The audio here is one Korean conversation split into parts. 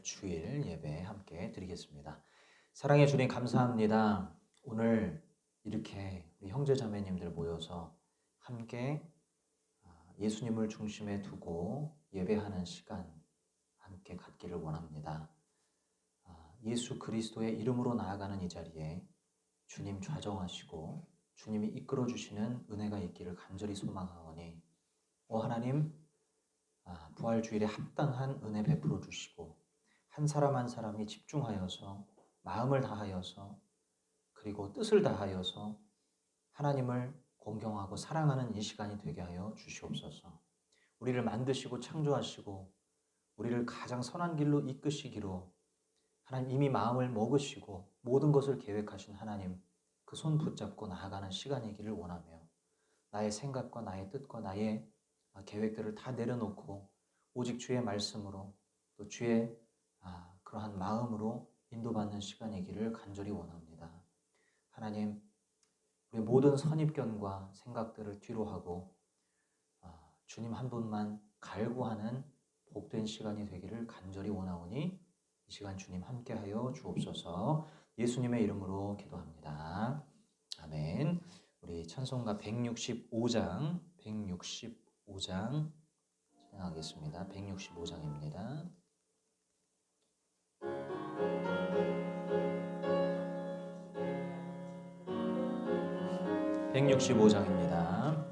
주일 예배 함께 드리겠습니다. 사랑의 주님 감사합니다. 오늘 이렇게 우리 형제자매님들 모여서 함께 예수님을 중심에 두고 예배하는 시간 함께 갖기를 원합니다. 예수 그리스도의 이름으로 나아가는 이 자리에 주님 좌정하시고 주님이 이끌어 주시는 은혜가 있기를 간절히 소망하오니 하나님 부활주일에 합당한 은혜 베풀어 주시고 한 사람 한 사람이 집중하여서 마음을 다하여서 그리고 뜻을 다하여서 하나님을 공경하고 사랑하는 이 시간이 되게 하여 주시옵소서. 우리를 만드시고 창조하시고 우리를 가장 선한 길로 이끄시기로 하나님 이미 마음을 먹으시고 모든 것을 계획하신 하나님 그 손 붙잡고 나아가는 시간이기를 원하며 나의 생각과 나의 뜻과 나의 계획들을 다 내려놓고 오직 주의 말씀으로 또 주의 그러한 마음으로 인도받는 시간이기를 간절히 원합니다. 하나님 우리 모든 선입견과 생각들을 뒤로 하고 주님 한 분만 갈구하는 복된 시간이 되기를 간절히 원하오니 이 시간 주님 함께하여 주옵소서. 예수님의 이름으로 기도합니다. 아멘. 우리 찬송가 165장 진행하겠습니다. 165장입니다. 165장입니다.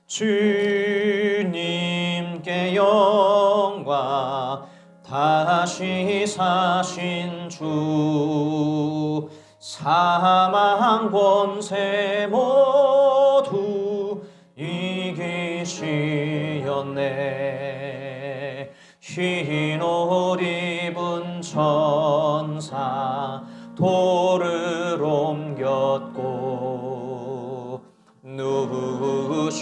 주님께 영광 다시 사신 주 사망 권세 모두 이기시었네. 흰 옷 입은 천사 돌을 옮겼고 누우셨던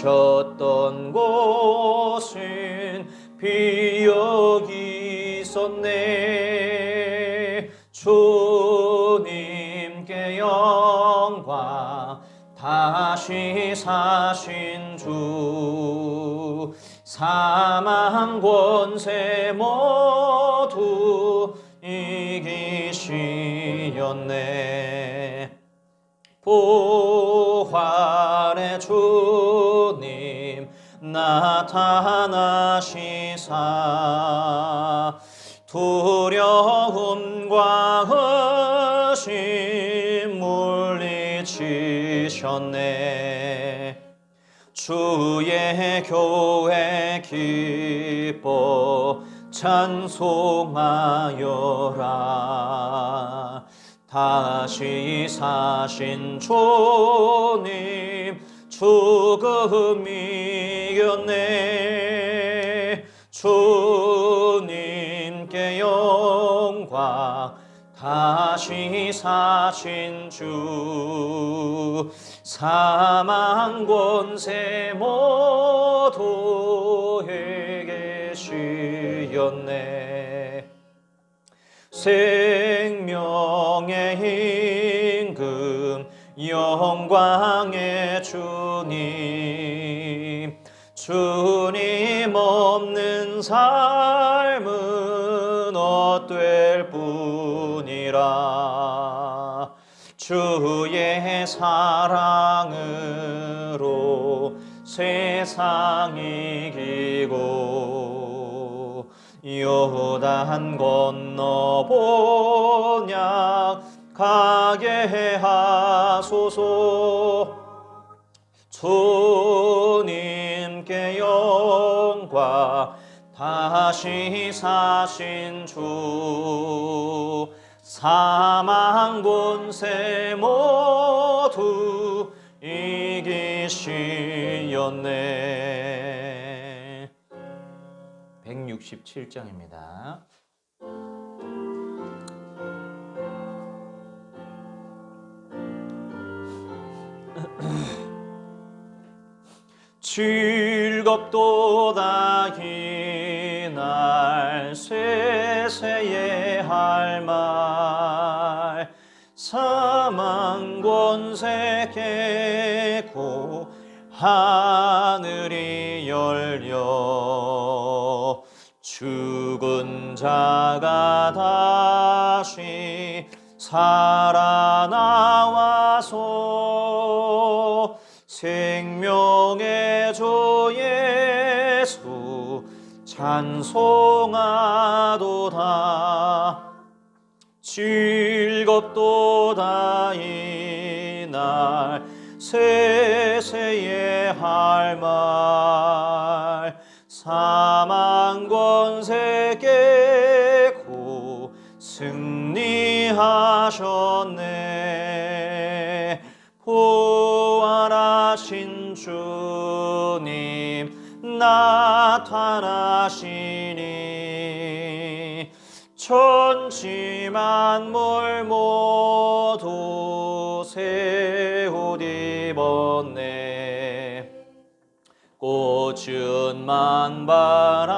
곳은 비역이 있었네. 주님께 영광 다시 사신 주 사망 권세 모두 이기시었네. 부활의 주님 나타나시사 두려움과 의심 물리치셨네. 주의 교회 기뻐 찬송하여라. 다시 사신 주님 죽음 이겼네. 주님께 영광 다시 사신 주 사망 권세 모두 이기시었네. 생명의 임금 영광의 주님 주님 없는 삶은 헛될 뿐이라. 주의 사랑으로 세상 이기고 요단 건너 본향 가게 하소서. 주님께 영광 다시 사신 주 사망 권세 모두 이기시었네. 167장입니다. 즐겁도다 이날 세세의 할 말 사망 권세 깨고 하늘이 열려 죽은 자가 다시 살아나와서 생명의 주 예수 찬송하도다. 즐겁도다 이날 세세의 할 말. 사망 권세 깨고 승리하셨네. 부활하신 주님 나타나시니 천지 만물 모두 새 옷 입었네. 꽃은 만발하고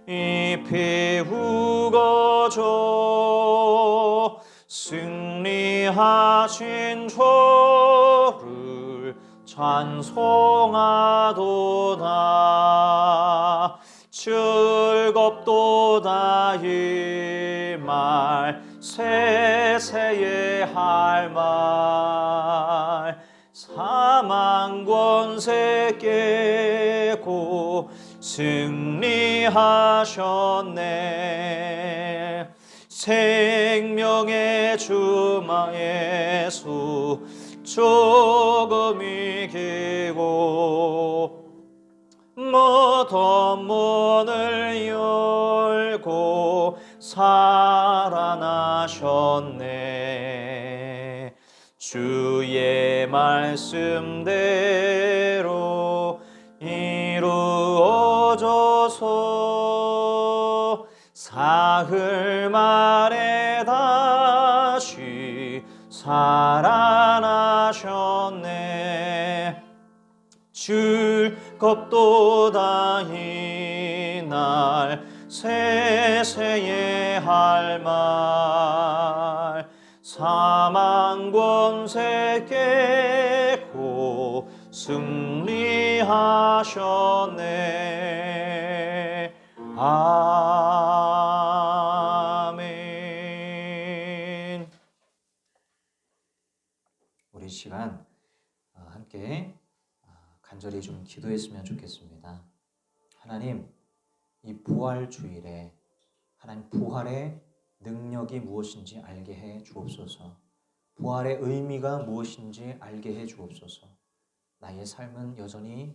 잎이 우거져 승리하신 주를 찬송하도다. 즐겁도다 이 말 세세의 할 말. 사망 권세 깨고 승리하셨네. 생명의 주 예수 조금 이기고 모든 문을 열고 살아나셨네. 주의 말씀대로 이루어져서 사흘 만에 다시 살아나셨네. 즐겁도다 이날 세세의 할 말. 사망 권세 깨고 승리하셨네. 아멘. 우리 시간 함께 간절히 좀 기도했으면 좋겠습니다. 하나님, 이 부활 주일에 하나님 부활의 능력이 무엇인지 알게 해 주옵소서. 부활의 의미가 무엇인지 알게 해 주옵소서. 나의 삶은 여전히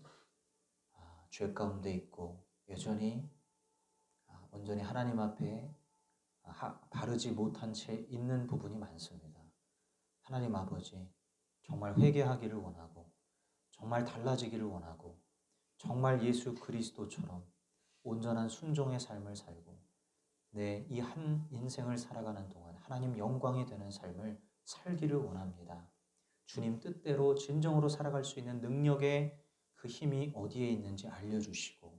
죄 가운데 있고 여전히 온전히 하나님 앞에 바르지 못한 채 있는 부분이 많습니다. 하나님 아버지, 정말 회개하기를 원하고 정말 달라지기를 원하고 정말 예수 그리스도처럼 온전한 순종의 삶을 살고 내 이 한 인생을 살아가는 동안 하나님 영광이 되는 삶을 살기를 원합니다. 주님 뜻대로 진정으로 살아갈 수 있는 능력의 그 힘이 어디에 있는지 알려주시고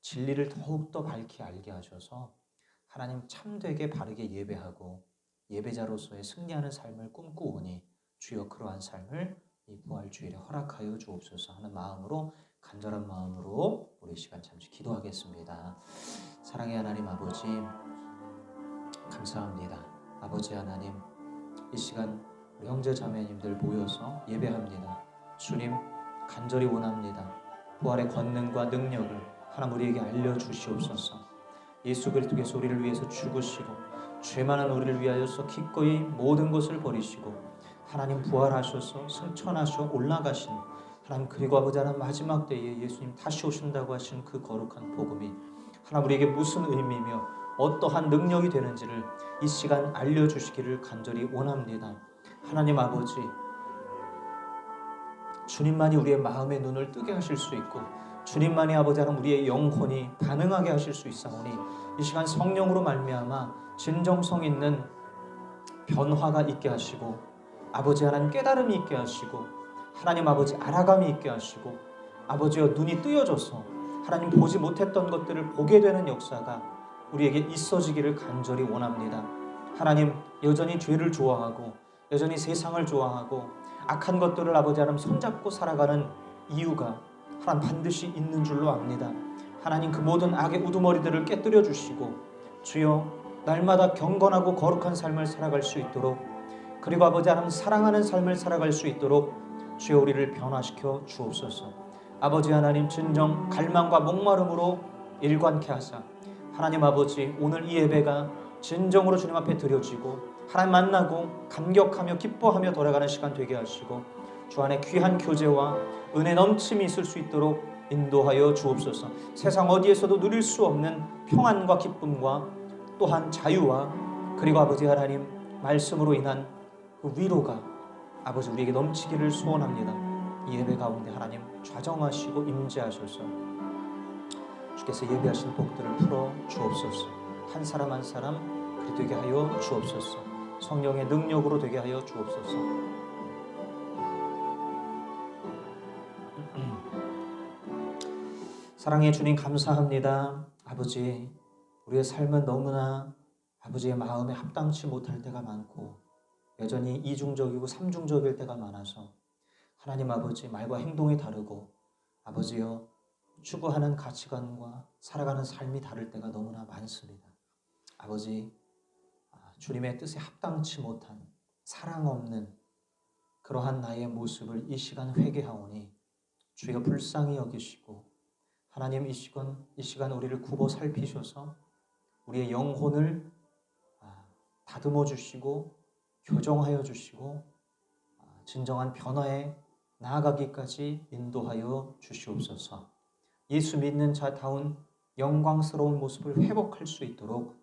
진리를 더욱더 밝히 알게 하셔서 하나님 참되게 바르게 예배하고 예배자로서의 승리하는 삶을 꿈꾸오니 주여 그러한 삶을 이 부활주일에 허락하여 주옵소서 하는 마음으로 간절한 마음으로 우리 시간 잠시 기도하겠습니다. 사랑의 하나님 아버지, 감사합니다. 아버지 하나님, 이 시간 우리 형제 자매님들 모여서 예배합니다. 주님, 간절히 원합니다. 부활의 권능과 능력을 하나님 우리에게 알려주시옵소서. 예수 그리스도께서 우리를 위해서 죽으시고 죄 많은 우리를 위하여서 기꺼이 모든 것을 버리시고 하나님 부활하셔서 승천하셔 올라가신 하나님, 그리고 아버지 하나님 마지막 때에 예수님 다시 오신다고 하신 그 거룩한 복음이 하나님 우리에게 무슨 의미며 어떠한 능력이 되는지를 이 시간 알려주시기를 간절히 원합니다. 하나님 아버지, 주님만이 우리의 마음의 눈을 뜨게 하실 수 있고 주님만이 아버지 하나님 우리의 영혼이 반응하게 하실 수 있사오니 이 시간 성령으로 말미암아 진정성 있는 변화가 있게 하시고 아버지 하나님 깨달음이 있게 하시고 하나님 아버지 알아감이 있게 하시고 아버지여 눈이 뜨여져서 하나님 보지 못했던 것들을 보게 되는 역사가 우리에게 있어지기를 간절히 원합니다. 하나님, 여전히 죄를 좋아하고 여전히 세상을 좋아하고 악한 것들을 아버지 하나님 손잡고 살아가는 이유가 하나님 반드시 있는 줄로 압니다. 하나님 그 모든 악의 우두머리들을 깨뜨려 주시고 주여 날마다 경건하고 거룩한 삶을 살아갈 수 있도록, 그리고 아버지 하나님 사랑하는 삶을 살아갈 수 있도록 주여 우리를 변화시켜 주옵소서. 아버지 하나님 진정 갈망과 목마름으로 일관케 하사 하나님 아버지 오늘 이 예배가 진정으로 주님 앞에 드려지고 하나님 만나고 감격하며 기뻐하며 돌아가는 시간 되게 하시고 주 안에 귀한 교제와 은혜 넘침이 있을 수 있도록 인도하여 주옵소서. 세상 어디에서도 누릴 수 없는 평안과 기쁨과 또한 자유와 그리고 아버지 하나님 말씀으로 인한 그 위로가 아버지 우리에게 넘치기를 소원합니다. 이 예배 가운데 하나님 좌정하시고 임재하셔서 주께서 예배하신 복들을 풀어 주옵소서. 한 사람 한 사람 그리 되게 하여 주옵소서. 성령의 능력으로 되게 하여 주옵소서. 사랑의 주님 감사합니다. 아버지 우리의 삶은 너무나 아버지의 마음에 합당치 못할 때가 많고 여전히 이중적이고 삼중적일 때가 많아서 하나님 아버지 말과 행동이 다르고 아버지여 추구하는 가치관과 살아가는 삶이 다를 때가 너무나 많습니다. 아버지 주님의 뜻에 합당치 못한 사랑 없는 그러한 나의 모습을 이 시간 회개하오니 주여 불쌍히 여기시고 하나님 이 시간 우리를 굽어 살피셔서 우리의 영혼을 다듬어 주시고 교정하여 주시고 진정한 변화에 나아가기까지 인도하여 주시옵소서. 예수 믿는 자다운 영광스러운 모습을 회복할 수 있도록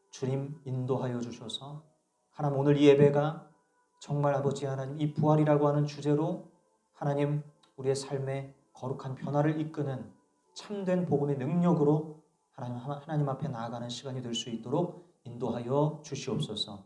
주님 인도하여 주셔서 하나님 오늘 이 예배가 정말 아버지 하나님 이 부활이라고 하는 주제로 하나님 우리의 삶에 거룩한 변화를 이끄는 참된 복음의 능력으로 하나님 앞에 나아가는 시간이 될 수 있도록 인도하여 주시옵소서.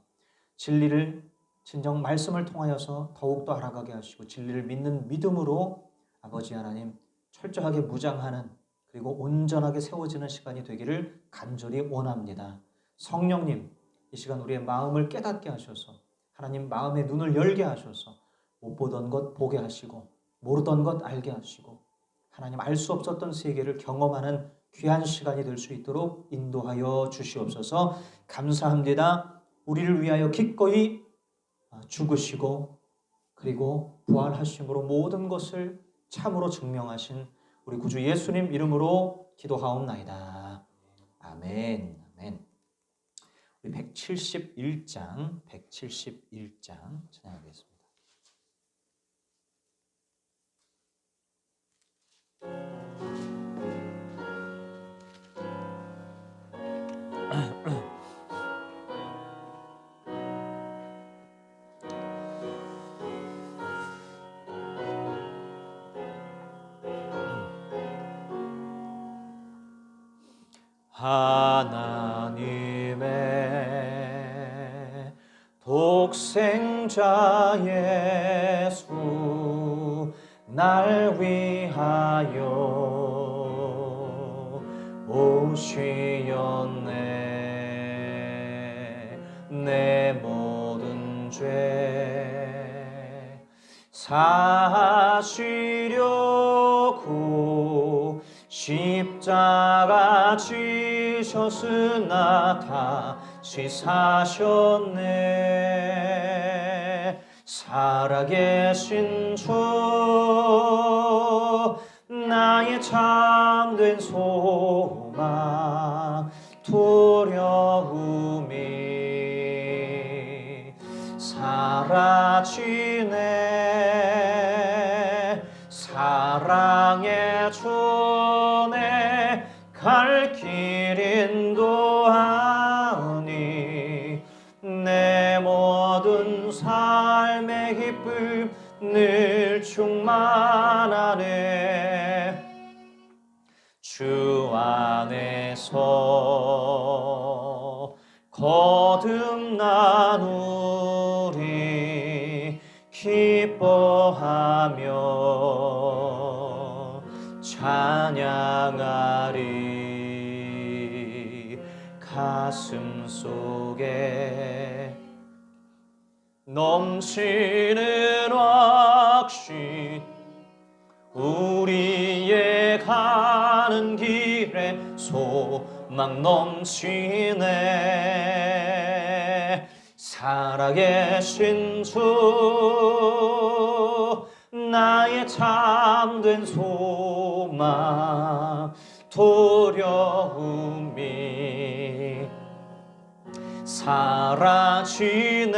진리를 진정 말씀을 통하여서 더욱더 알아가게 하시고 진리를 믿는 믿음으로 아버지 하나님 철저하게 무장하는 그리고 온전하게 세워지는 시간이 되기를 간절히 원합니다. 성령님 이 시간 우리의 마음을 깨닫게 하셔서 하나님 마음의 눈을 열게 하셔서 못 보던 것 보게 하시고 모르던 것 알게 하시고 하나님 알 수 없었던 세계를 경험하는 귀한 시간이 될 수 있도록 인도하여 주시옵소서. 감사합니다. 우리를 위하여 기꺼이 죽으시고 그리고 부활하심으로 모든 것을 참으로 증명하신 우리 구주 예수님 이름으로 기도하옵나이다. 아멘. 아멘. 우리 171장 찬양하겠습니다. 하나님의 독생자 예수 날 위하여 오시었네. 내 모든 죄 사시려고 십자가 지셨으나 다시 사셨네. 살아계신 주 나의 참된 소망 두려움이 사라지네. 사랑의 주내 갈 길 인도하니 내 모든 삶의 기쁨 늘 충만하네. 주 안에서 거듭나누리 기뻐하며 찬양하리. 가슴 속에 넘치는 확신 우리의 가 가는 길에 소망 넘치네. 살아계신 주 나의 참된 소망 두려움이 사라지네.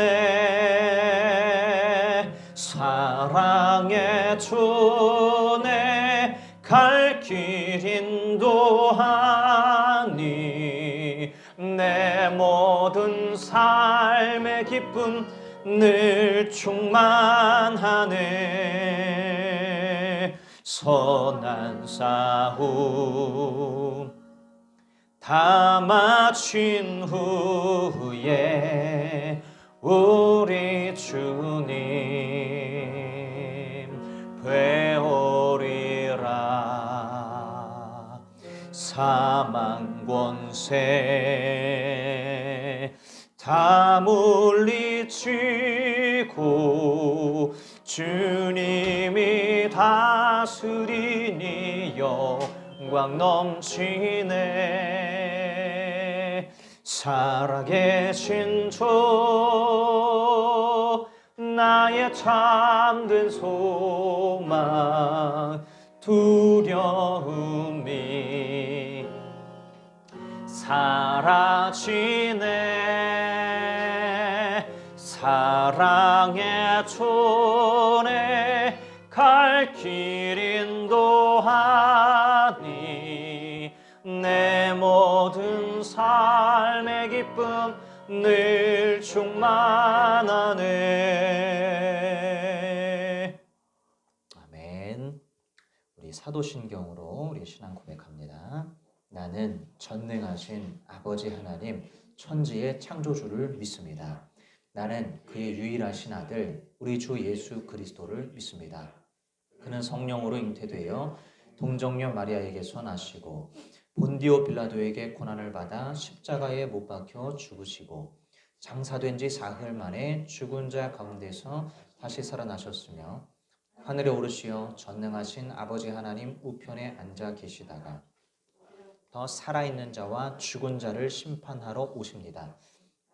사랑의 주내 갈 길 인도하니 내 모든 삶의 기쁨 늘 충만하네. 선한 싸움 다 마친 후에 우리 주님 뵈오리라. 사망 권세 다 물리치고 주님이 다스리니 영광 넘치네. 살아계신 주 나의 참된 소망 두려움이 사라지네. 사랑의 손에 갈 길 인도하니 내 모든 삶의 기쁨 늘 충만하네. 아멘. 우리 사도신경으로 우리 신앙 고백합니다. 나는 전능하신 아버지 하나님 천지의 창조주를 믿습니다. 나는 그의 유일하신 아들 우리 주 예수 그리스도를 믿습니다. 그는 성령으로 잉태되어 동정녀 마리아에게서 나시고 본디오 빌라도에게 고난을 받아 십자가에 못 박혀 죽으시고 장사된 지 사흘 만에 죽은 자 가운데서 다시 살아나셨으며 하늘에 오르시어 전능하신 아버지 하나님 우편에 앉아 계시다가 더 살아있는 자와 죽은 자를 심판하러 오십니다.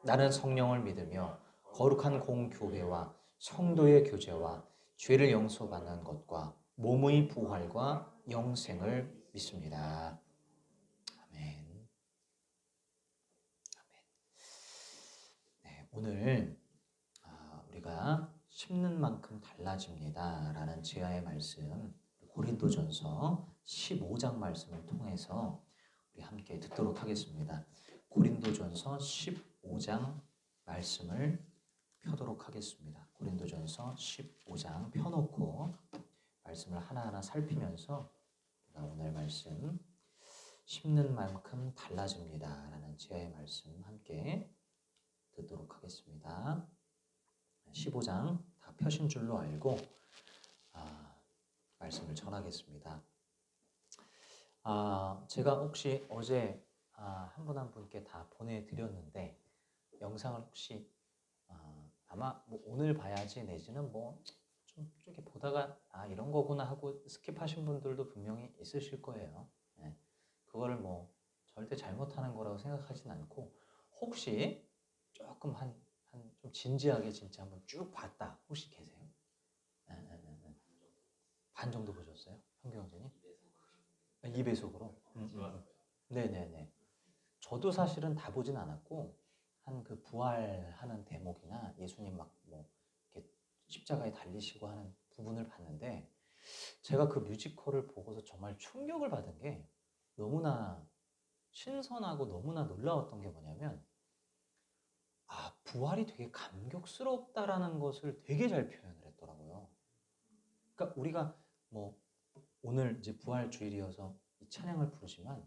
나는 성령을 믿으며 거룩한 공교회와 성도의 교제와 죄를 용서받는 것과 몸의 부활과 영생을 믿습니다. 아멘. 아멘. 네, 오늘 우리가 심는 만큼 달라집니다 라는 제아의 말씀, 고린도전서 15장 말씀을 통해서 우리 함께 듣도록 하겠습니다. 고린도전서 15장 말씀을 펴도록 하겠습니다. 고린도전서 15장 펴놓고 말씀을 하나하나 살피면서 우리가 오늘 말씀 심는 만큼 달라집니다 라는 제아의 말씀 함께 듣도록 하겠습니다. 15장 다 펴신 줄로 알고 말씀을 전하겠습니다. 제가 혹시 어제 한 분 한 분께 다 보내드렸는데 영상을 혹시 아마 뭐 오늘 봐야지 내지는 뭐 좀 이렇게 보다가 이런 거구나 하고 스킵하신 분들도 분명히 있으실 거예요. 네. 그거를 뭐 절대 잘못하는 거라고 생각하진 않고 혹시 조금 좀 진지하게 진짜 한번 쭉 봤다 혹시 계세요? 네. 반 정도 보셨어요? 현경전이? 2배속으로? 네네네. 저도 사실은 다 보진 않았고 한 그 부활하는 대목이나 예수님 막 뭐 이렇게 십자가에 달리시고 하는 부분을 봤는데 제가 그 뮤지컬을 보고서 정말 충격을 받은 게 너무나 신선하고 너무나 놀라웠던 게 뭐냐면 부활이 되게 감격스럽다라는 것을 되게 잘 표현을 했더라고요. 그러니까 우리가 뭐 오늘 이제 부활 주일이어서 이 찬양을 부르지만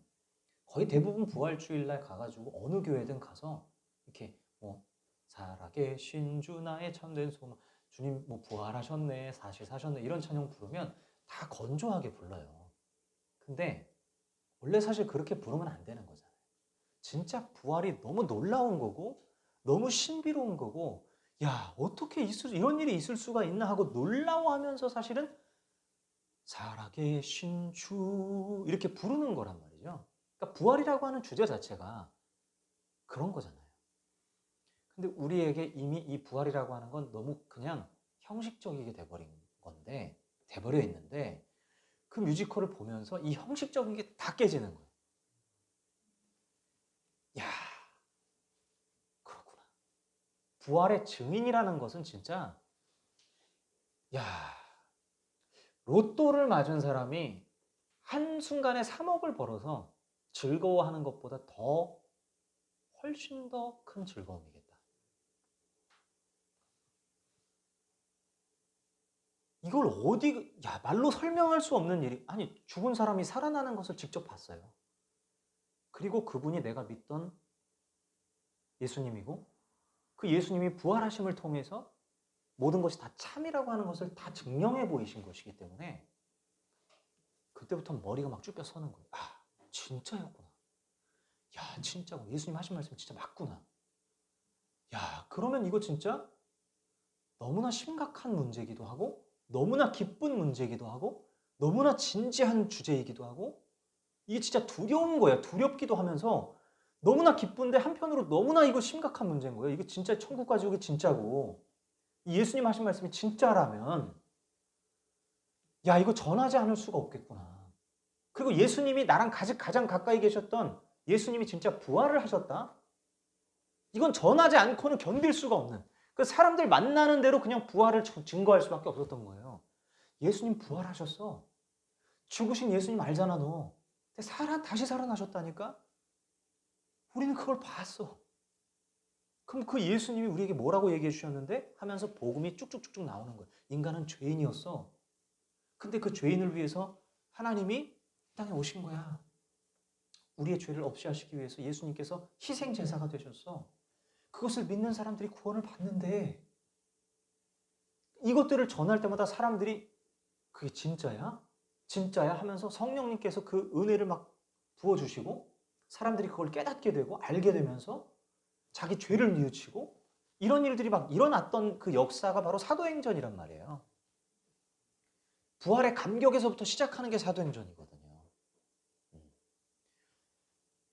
거의 대부분 부활 주일날 가가지고 어느 교회든 가서 이렇게 뭐 살아계신 주 나의 참된 소망 주님 뭐 부활하셨네 다시 사셨네 이런 찬양 부르면 다 건조하게 불러요. 근데 원래 사실 그렇게 부르면 안 되는 거잖아요. 진짜 부활이 너무 놀라운 거고 너무 신비로운 거고 야 어떻게 이런 일이 있을 수가 있나 하고 놀라워하면서 사실은 살아계신 주 이렇게 부르는 거란 말이죠. 그러니까 부활이라고 하는 주제 자체가 그런 거잖아요. 근데 우리에게 이미 이 부활이라고 하는 건 너무 그냥 형식적이게 돼버린 건데, 돼버려 있는데, 그 뮤지컬을 보면서 이 형식적인 게 다 깨지는 거예요. 야, 그렇구나. 부활의 증인이라는 것은 진짜, 야, 로또를 맞은 사람이 한순간에 3억을 벌어서 즐거워하는 것보다 훨씬 더 큰 즐거움이겠다. 이걸 말로 설명할 수 없는 일이, 아니, 죽은 사람이 살아나는 것을 직접 봤어요. 그리고 그분이 내가 믿던 예수님이고, 그 예수님이 부활하심을 통해서 모든 것이 다 참이라고 하는 것을 다 증명해 보이신 것이기 때문에 그때부터 머리가 막 쭈뼛 서는 거예요. 아, 진짜였구나. 야, 진짜고. 예수님 하신 말씀 진짜 맞구나. 야, 그러면 이거 진짜 너무나 심각한 문제이기도 하고, 너무나 기쁜 문제이기도 하고, 너무나 진지한 주제이기도 하고, 이게 진짜 두려운 거야. 두렵기도 하면서 너무나 기쁜데 한편으로 너무나 이거 심각한 문제인 거예요. 이거 진짜 천국과 지옥이 진짜고, 예수님 하신 말씀이 진짜라면, 야, 이거 전하지 않을 수가 없겠구나. 그리고 예수님이 나랑 가장 가까이 계셨던 예수님이 진짜 부활을 하셨다? 이건 전하지 않고는 견딜 수가 없는, 그 사람들 만나는 대로 그냥 부활을 증거할 수밖에 없었던 거예요. 예수님 부활하셨어. 죽으신 예수님 알잖아, 너. 근데 다시 살아나셨다니까? 우리는 그걸 봤어. 그럼 그 예수님이 우리에게 뭐라고 얘기해 주셨는데? 하면서 복음이 쭉쭉쭉쭉 나오는 거예요. 인간은 죄인이었어. 근데 그 죄인을 위해서 하나님이 이 땅에 오신 거야. 우리의 죄를 없이 하시기 위해서 예수님께서 희생제사가 되셨어. 그것을 믿는 사람들이 구원을 받는데, 이것들을 전할 때마다 사람들이 그게 진짜야? 진짜야? 하면서 성령님께서 그 은혜를 막 부어주시고 사람들이 그걸 깨닫게 되고 알게 되면서 자기 죄를 뉘우치고 이런 일들이 막 일어났던 그 역사가 바로 사도행전이란 말이에요. 부활의 감격에서부터 시작하는 게 사도행전이거든요.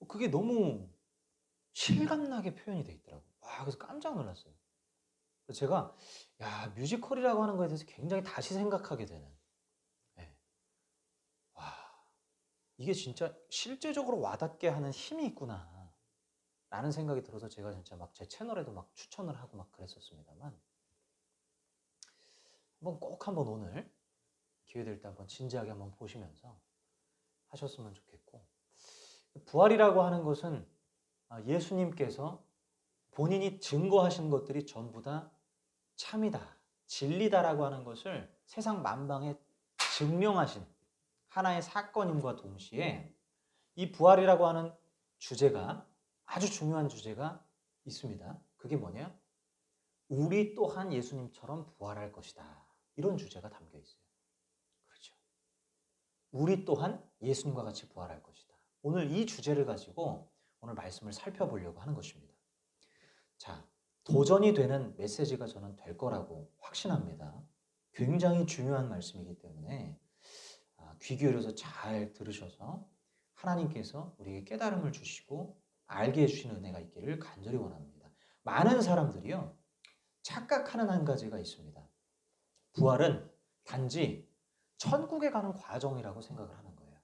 그게 너무 실감나게 표현이 돼 있더라고요. 와, 그래서 깜짝 놀랐어요. 그래서 제가 뮤지컬이라고 하는 거에 대해서 굉장히 다시 생각하게 되는, 네. 와, 이게 진짜 실제적으로 와닿게 하는 힘이 있구나 라는 생각이 들어서 제가 진짜 막 제 채널에도 막 추천을 하고 막 그랬었습니다만, 한번 오늘 기회 될 때 한번 진지하게 한번 보시면서 하셨으면 좋겠고, 부활이라고 하는 것은 예수님께서 본인이 증거하신 것들이 전부 다 참이다, 진리다라고 하는 것을 세상 만방에 증명하신 하나의 사건임과 동시에 이 부활이라고 하는 주제가, 아주 중요한 주제가 있습니다. 그게 뭐냐? 우리 또한 예수님처럼 부활할 것이다. 이런 주제가 담겨 있어요. 그렇죠. 우리 또한 예수님과 같이 부활할 것이다. 오늘 이 주제를 가지고 오늘 말씀을 살펴보려고 하는 것입니다. 자, 도전이 되는 메시지가 저는 될 거라고 확신합니다. 굉장히 중요한 말씀이기 때문에 귀 기울여서 잘 들으셔서 하나님께서 우리에게 깨달음을 주시고 알게 해주시는 은혜가 있기를 간절히 원합니다. 많은 사람들이요, 착각하는 한 가지가 있습니다. 부활은 단지 천국에 가는 과정이라고 생각을 하는 거예요.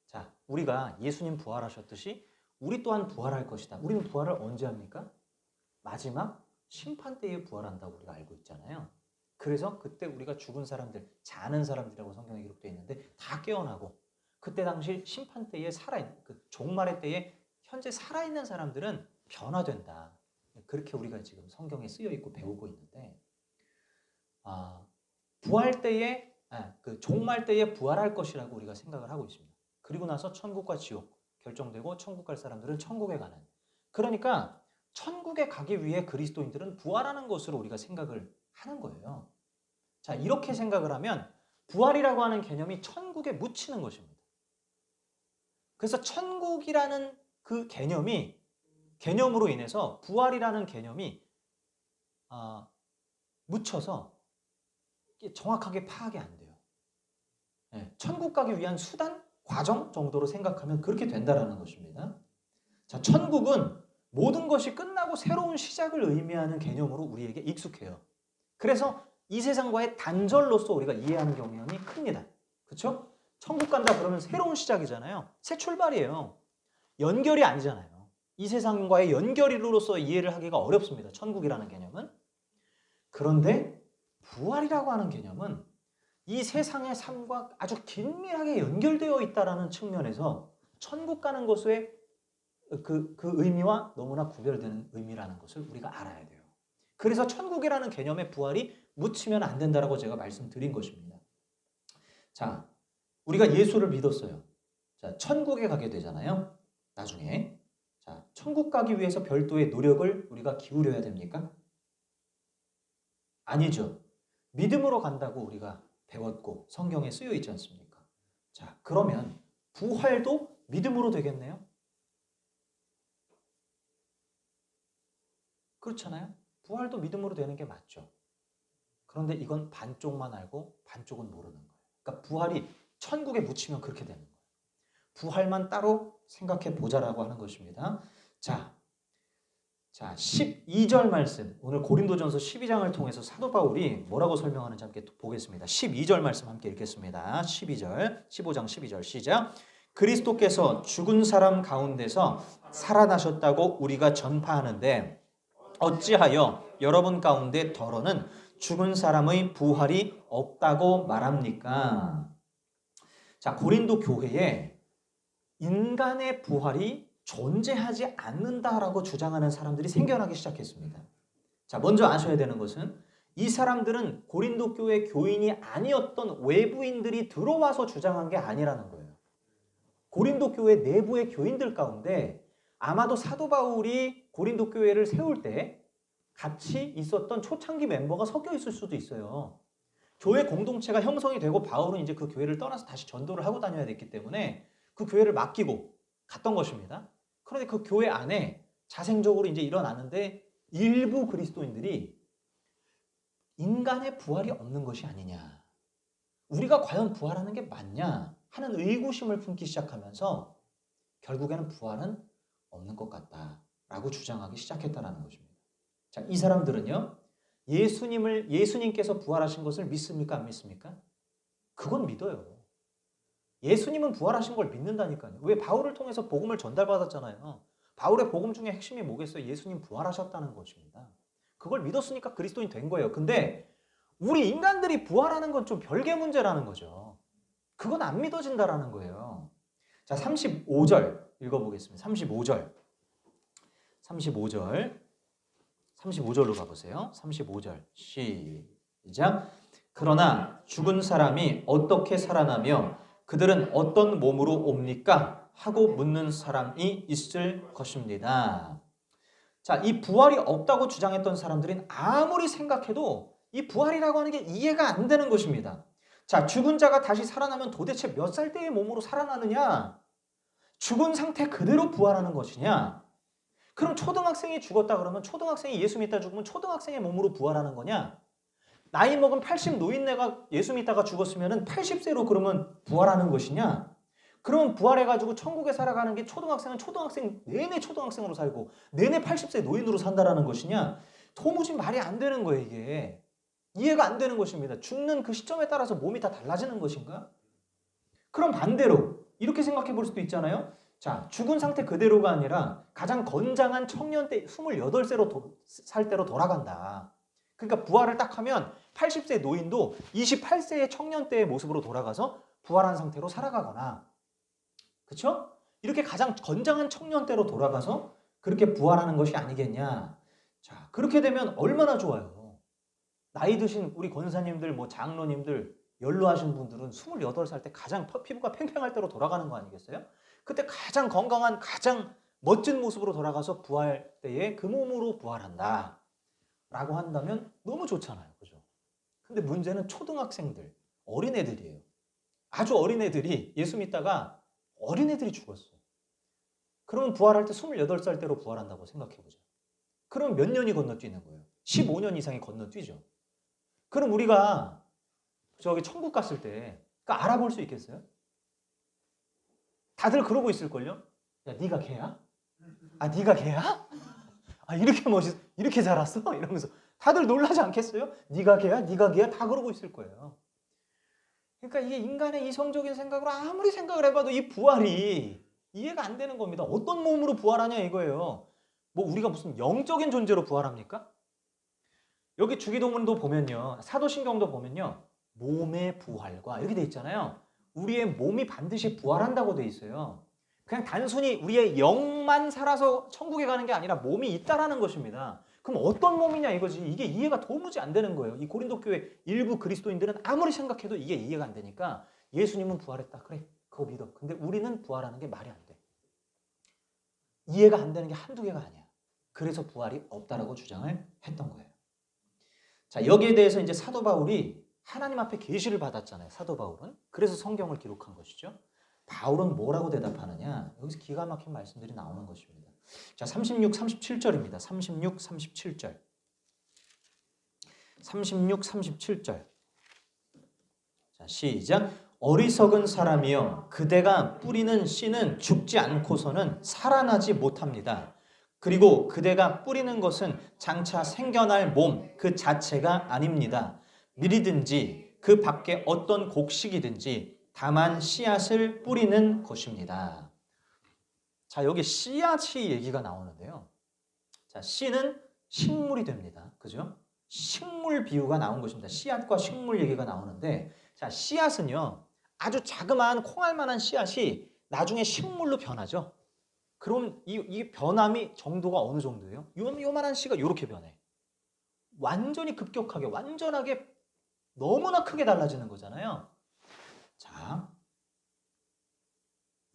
자, 우리가 예수님 부활하셨듯이 우리 또한 부활할 것이다. 우리는 부활을 언제 합니까? 마지막 심판 때에 부활한다고 우리가 알고 있잖아요. 그래서 그때 우리가 죽은 사람들, 자는 사람들이라고 성경에 기록되어 있는데 다 깨어나고, 그때 당시 심판 때에 그 종말의 때에 현재 살아있는 사람들은 변화된다. 그렇게 우리가 지금 성경에 쓰여 있고 배우고 있는데, 부활 때에, 그 종말 때에 부활할 것이라고 우리가 생각을 하고 있습니다. 그리고 나서 천국과 지옥 결정되고 천국 갈 사람들은 천국에 가는, 그러니까 천국에 가기 위해 그리스도인들은 부활하는 것으로 우리가 생각을 하는 거예요. 자, 이렇게 생각을 하면 부활이라고 하는 개념이 천국에 묻히는 것입니다. 그래서 천국이라는 그 개념으로 인해서 부활이라는 개념이 묻혀서 정확하게 파악이 안 돼요. 천국 가기 위한 수단, 과정 정도로 생각하면 그렇게 된다라는 것입니다. 자, 천국은 모든 것이 끝나고 새로운 시작을 의미하는 개념으로 우리에게 익숙해요. 그래서 이 세상과의 단절로서 우리가 이해하는 경향이 큽니다. 그렇죠? 천국 간다 그러면 새로운 시작이잖아요. 새 출발이에요. 연결이 아니잖아요. 이 세상과의 연결로서 이해를 하기가 어렵습니다. 천국이라는 개념은. 그런데 부활이라고 하는 개념은 이 세상의 삶과 아주 긴밀하게 연결되어 있다는 측면에서 천국 가는 것의 그 의미와 너무나 구별되는 의미라는 것을 우리가 알아야 돼요. 그래서 천국이라는 개념의 부활이 묻히면 안 된다라고 제가 말씀드린 것입니다. 자, 우리가 예수를 믿었어요. 자, 천국에 가게 되잖아요. 나중에. 자, 천국 가기 위해서 별도의 노력을 우리가 기울여야 됩니까? 아니죠. 믿음으로 간다고 우리가 배웠고 성경에 쓰여 있지 않습니까? 자, 그러면 부활도 믿음으로 되겠네요? 그렇잖아요? 부활도 믿음으로 되는 게 맞죠. 그런데 이건 반쪽만 알고 반쪽은 모르는 거예요. 그러니까 부활이 천국에 묻히면 그렇게 되는 거예요. 부활만 따로 생각해 보자라고 하는 것입니다. 자, 12절 말씀. 오늘 고린도전서 12장을 통해서 사도 바울이 뭐라고 설명하는지 함께 보겠습니다. 12절 말씀 함께 읽겠습니다. 12절, 15장 12절 시작. 그리스도께서 죽은 사람 가운데서 살아나셨다고 우리가 전파하는데 어찌하여 여러분 가운데 더러는 죽은 사람의 부활이 없다고 말합니까? 자, 고린도 교회에 인간의 부활이 존재하지 않는다라고 주장하는 사람들이 생겨나기 시작했습니다. 자, 먼저 아셔야 되는 것은 이 사람들은 고린도 교회 교인이 아니었던 외부인들이 들어와서 주장한 게 아니라는 거예요. 고린도 교회 내부의 교인들 가운데 아마도 사도 바울이 고린도 교회를 세울 때 같이 있었던 초창기 멤버가 섞여 있을 수도 있어요. 교회 공동체가 형성이 되고 바울은 이제 그 교회를 떠나서 다시 전도를 하고 다녀야 됐기 때문에 그 교회를 맡기고 갔던 것입니다. 그런데 그 교회 안에 자생적으로 이제 일어나는데 일부 그리스도인들이 인간의 부활이 없는 것이 아니냐, 우리가 과연 부활하는 게 맞냐 하는 의구심을 품기 시작하면서 결국에는 부활은 없는 것 같다라고 주장하기 시작했다는 것입니다. 자, 이 사람들은요, 예수님께서 부활하신 것을 믿습니까? 안 믿습니까? 그건 믿어요. 예수님은 부활하신 걸 믿는다니까요. 왜? 바울을 통해서 복음을 전달받았잖아요. 바울의 복음 중에 핵심이 뭐겠어요? 예수님 부활하셨다는 것입니다. 그걸 믿었으니까 그리스도인 된 거예요. 근데 우리 인간들이 부활하는 건 좀 별개 문제라는 거죠. 그건 안 믿어진다라는 거예요. 자, 35절 읽어보겠습니다. 35절로 가보세요. 35절 시작. 그러나 죽은 사람이 어떻게 살아나며 그들은 어떤 몸으로 옵니까? 하고 묻는 사람이 있을 것입니다. 자, 이 부활이 없다고 주장했던 사람들은 아무리 생각해도 이 부활이라고 하는 게 이해가 안 되는 것입니다. 자, 죽은 자가 다시 살아나면 도대체 몇 살 때의 몸으로 살아나느냐? 죽은 상태 그대로 부활하는 것이냐? 그럼 초등학생이 죽었다 그러면 초등학생이 예수 믿다 죽으면 초등학생의 몸으로 부활하는 거냐? 나이 먹은 80 노인네가 예수 믿다가 죽었으면 80세로 그러면 부활하는 것이냐? 그러면 부활해가지고 천국에 살아가는 게 초등학생은 초등학생 내내 초등학생으로 살고 내내 80세 노인으로 산다라는 것이냐? 도무지 말이 안 되는 거예요, 이게. 이해가 안 되는 것입니다. 죽는 그 시점에 따라서 몸이 다 달라지는 것인가? 그럼 반대로 이렇게 생각해 볼 수도 있잖아요. 자, 죽은 상태 그대로가 아니라 가장 건장한 청년 때 28세로 살 때로 돌아간다. 그러니까 부활을 딱 하면 80세 노인도 28세의 청년 때의 모습으로 돌아가서 부활한 상태로 살아가거나, 그렇죠? 이렇게 가장 건장한 청년 때로 돌아가서 그렇게 부활하는 것이 아니겠냐. 자, 그렇게 되면 얼마나 좋아요. 나이 드신 우리 권사님들, 뭐 장로님들, 연로하신 분들은 28살 때 가장 피부가 팽팽할 때로 돌아가는 거 아니겠어요? 그때 가장 건강한, 가장 멋진 모습으로 돌아가서 부활 때에 그 몸으로 부활한다 라고 한다면 너무 좋잖아요. 그죠? 근데 문제는 초등학생들, 어린애들이에요. 아주 어린애들이 예수 믿다가 어린애들이 죽었어. 그러면 부활할 때 28살 때로 부활한다고 생각해보자. 그럼 몇 년이 건너뛰는 거예요? 15년 이상이 건너뛰죠. 그럼 우리가 저기 천국 갔을 때 그러니까 알아볼 수 있겠어요? 다들 그러고 있을걸요? 야, 네가 걔야? 아, 네가 걔야? 아, 이렇게 자랐어? 이러면서 다들 놀라지 않겠어요? 네가 걔야? 네가 걔야? 다 그러고 있을 거예요. 그러니까 이게 인간의 이성적인 생각으로 아무리 생각을 해봐도 이 부활이 이해가 안 되는 겁니다. 어떤 몸으로 부활하냐 이거예요. 뭐 우리가 무슨 영적인 존재로 부활합니까? 여기 주기도문도 보면요. 사도신경도 보면요. 몸의 부활과 이렇게 돼 있잖아요. 우리의 몸이 반드시 부활한다고 돼 있어요. 그냥 단순히 우리의 영만 살아서 천국에 가는 게 아니라 몸이 있다라는 것입니다. 그럼 어떤 몸이냐 이거지. 이게 이해가 도무지 안 되는 거예요. 이 고린도 교회 일부 그리스도인들은 아무리 생각해도 이게 이해가 안 되니까 예수님은 부활했다. 그래, 그거 믿어. 근데 우리는 부활하는 게 말이 안 돼. 이해가 안 되는 게 한두 개가 아니야. 그래서 부활이 없다라고 주장을 했던 거예요. 자, 여기에 대해서 이제 사도 바울이 하나님 앞에 계시를 받았잖아요. 사도 바울은. 그래서 성경을 기록한 것이죠. 바울은 뭐라고 대답하느냐? 여기서 기가 막힌 말씀들이 나오는 것입니다. 자, 36, 37절입니다. 36, 37절. 36, 37절. 자, 시작. 어리석은 사람이여, 그대가 뿌리는 씨는 죽지 않고서는 살아나지 못합니다. 그리고 그대가 뿌리는 것은 장차 생겨날 몸 그 자체가 아닙니다. 밀이든지 그 밖에 어떤 곡식이든지 다만 씨앗을 뿌리는 것입니다. 자, 여기 씨앗이 얘기가 나오는데요. 자, 씨는 식물이 됩니다. 그죠? 식물 비유가 나온 것입니다. 씨앗과 식물 얘기가 나오는데, 자, 씨앗은요, 아주 자그마한 콩알만한 씨앗이 나중에 식물로 변하죠. 그럼 이 변함이 정도가 어느 정도예요? 요만한 씨가 이렇게 변해. 완전히 급격하게, 완전하게 너무나 크게 달라지는 거잖아요. 자,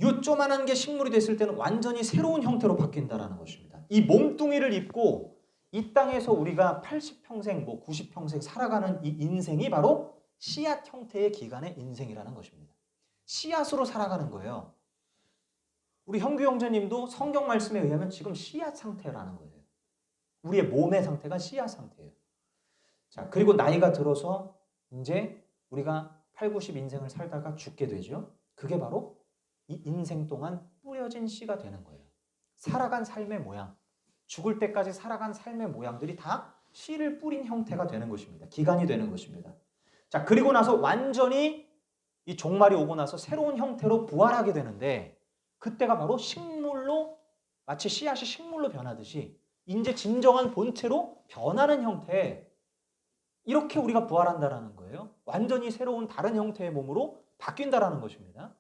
요 조만한 게 식물이 됐을 때는 완전히 새로운 형태로 바뀐다라는 것입니다. 이 몸뚱이를 입고 이 땅에서 우리가 80평생, 뭐 90평생 살아가는 이 인생이 바로 씨앗 형태의 기간의 인생이라는 것입니다. 씨앗으로 살아가는 거예요. 우리 형규 형제님도 성경 말씀에 의하면 지금 씨앗 상태라는 거예요. 우리의 몸의 상태가 씨앗 상태예요. 자, 그리고 나이가 들어서 이제 우리가 8, 90 인생을 살다가 죽게 되죠. 그게 바로 이 인생 동안 뿌려진 씨가 되는 거예요. 살아간 삶의 모양, 죽을 때까지 살아간 삶의 모양들이 다 씨를 뿌린 형태가 되는 것입니다. 기간이 되는 것입니다. 자, 그리고 나서 완전히 이 종말이 오고 나서 새로운 형태로 부활하게 되는데, 그때가 바로 식물로, 마치 씨앗이 식물로 변하듯이 이제 진정한 본체로 변하는 형태, 이렇게 우리가 부활한다라는 거예요. 완전히 새로운 다른 형태의 몸으로 바뀐다라는 것입니다.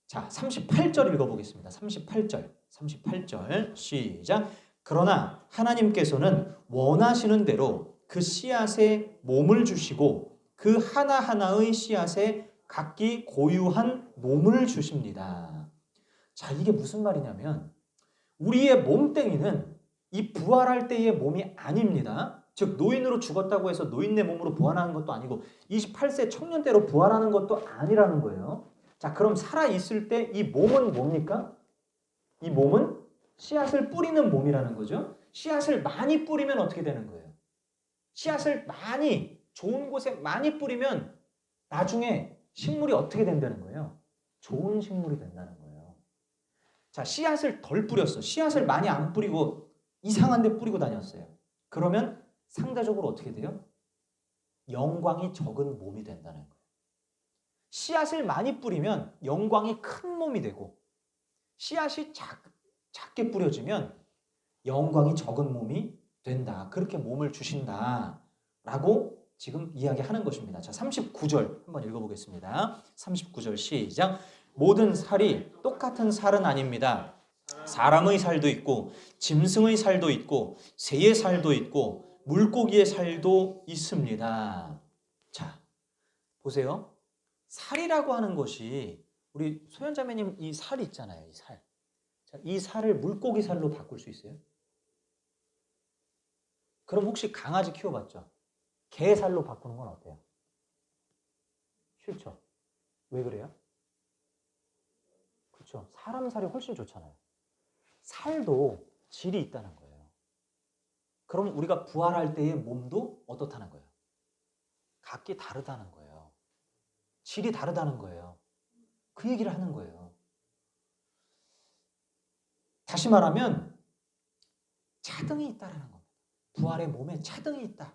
자, 38절 읽어보겠습니다. 38절 시작. 그러나 하나님께서는 원하시는 대로 그 씨앗에 몸을 주시고 그 하나하나의 씨앗에 각기 고유한 몸을 주십니다. 자, 이게 무슨 말이냐면 우리의 몸뚱이는 이 부활할 때의 몸이 아닙니다. 즉 노인으로 죽었다고 해서 노인네 몸으로 부활하는 것도 아니고 28세 청년 때로 부활하는 것도 아니라는 거예요. 자, 그럼 살아있을 때 이 몸은 뭡니까? 이 몸은 씨앗을 뿌리는 몸이라는 거죠. 씨앗을 많이 뿌리면 어떻게 되는 거예요? 씨앗을 많이, 좋은 곳에 많이 뿌리면 나중에 식물이 어떻게 된다는 거예요? 좋은 식물이 된다는 거예요. 자, 씨앗을 덜 뿌렸어. 씨앗을 많이 안 뿌리고 이상한 데 뿌리고 다녔어요. 그러면 상대적으로 어떻게 돼요? 영광이 적은 몸이 된다는 거예요. 씨앗을 많이 뿌리면 영광이 큰 몸이 되고, 씨앗이 작게 뿌려지면 영광이 적은 몸이 된다. 그렇게 몸을 주신다라고 지금 이야기하는 것입니다. 자, 39절 한번 읽어보겠습니다. 39절 시작. 모든 살이 똑같은 살은 아닙니다. 사람의 살도 있고 짐승의 살도 있고 새의 살도 있고 물고기의 살도 있습니다. 자, 보세요. 살이라고 하는 것이, 우리 소연자매님 이 살 있잖아요. 이 살. 자, 이 살을 물고기 살로 바꿀 수 있어요? 그럼 혹시 강아지 키워봤죠? 개 살로 바꾸는 건 어때요? 싫죠? 왜 그래요? 그렇죠. 사람 살이 훨씬 좋잖아요. 살도 질이 있다는 거예요. 그럼 우리가 부활할 때의 몸도 어떻다는 거예요? 각기 다르다는 거예요. 질이 다르다는 거예요. 그 얘기를 하는 거예요. 다시 말하면 차등이 있다라는 겁니다. 부활의 몸에 차등이 있다.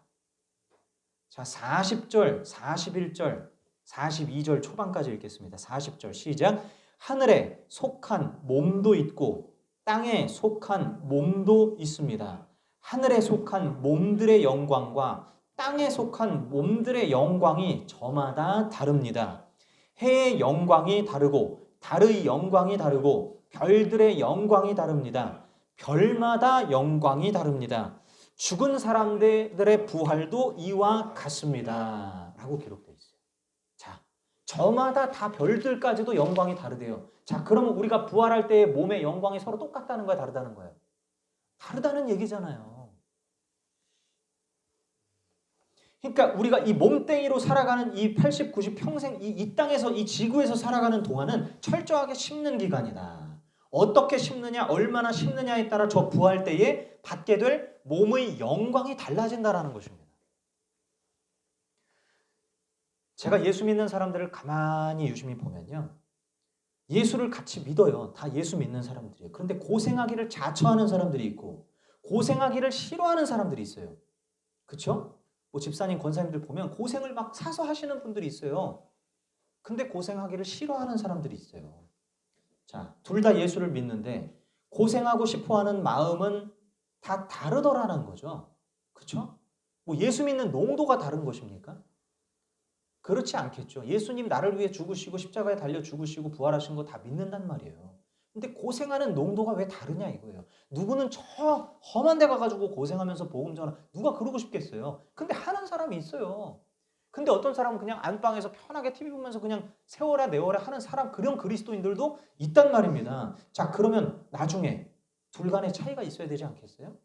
자, 40절, 41절, 42절 초반까지 읽겠습니다. 40절 시작. 하늘에 속한 몸도 있고 땅에 속한 몸도 있습니다. 하늘에 속한 몸들의 영광과 땅에 속한 몸들의 영광이 저마다 다릅니다. 해의 영광이 다르고 달의 영광이 다르고 별들의 영광이 다릅니다. 별마다 영광이 다릅니다. 죽은 사람들의 부활도 이와 같습니다. 라고 기록되어 있어요. 자, 저마다 다 별들까지도 영광이 다르대요. 자, 그러면 우리가 부활할 때의 몸의 영광이 서로 똑같다는 거야, 다르다는 거예요? 다르다는 얘기잖아요. 그러니까 우리가 이 몸뚱이로 살아가는 이 80, 90 평생 이 땅에서 이 지구에서 살아가는 동안은 철저하게 심는 기간이다. 어떻게 심느냐, 얼마나 심느냐에 따라 저 부활 때에 받게 될 몸의 영광이 달라진다라는 것입니다. 제가 예수 믿는 사람들을 가만히 유심히 보면요. 예수를 같이 믿어요. 다 예수 믿는 사람들이에요. 그런데 고생하기를 자처하는 사람들이 있고 고생하기를 싫어하는 사람들이 있어요. 그렇죠? 뭐 집사님, 권사님들 보면 고생을 막 사서 하시는 분들이 있어요. 근데 고생하기를 싫어하는 사람들이 있어요. 자, 둘 다 예수를 믿는데 고생하고 싶어하는 마음은 다 다르더라는 거죠. 그렇죠? 뭐 예수 믿는 농도가 다른 것입니까? 그렇지 않겠죠. 예수님 나를 위해 죽으시고 십자가에 달려 죽으시고 부활하신 거 다 믿는단 말이에요. 근데 고생하는 농도가 왜 다르냐 이거예요. 누구는 저 험한 데 가가지고 고생하면서 복음 전하 누가 그러고 싶겠어요. 근데 하는 사람이 있어요. 근데 어떤 사람은 그냥 안방에서 편하게 TV 보면서 그냥 세워라 내워라 하는 사람, 그런 그리스도인들도 있단 말입니다. 자, 그러면 나중에 둘 간의 차이가 있어야 되지 않겠어요?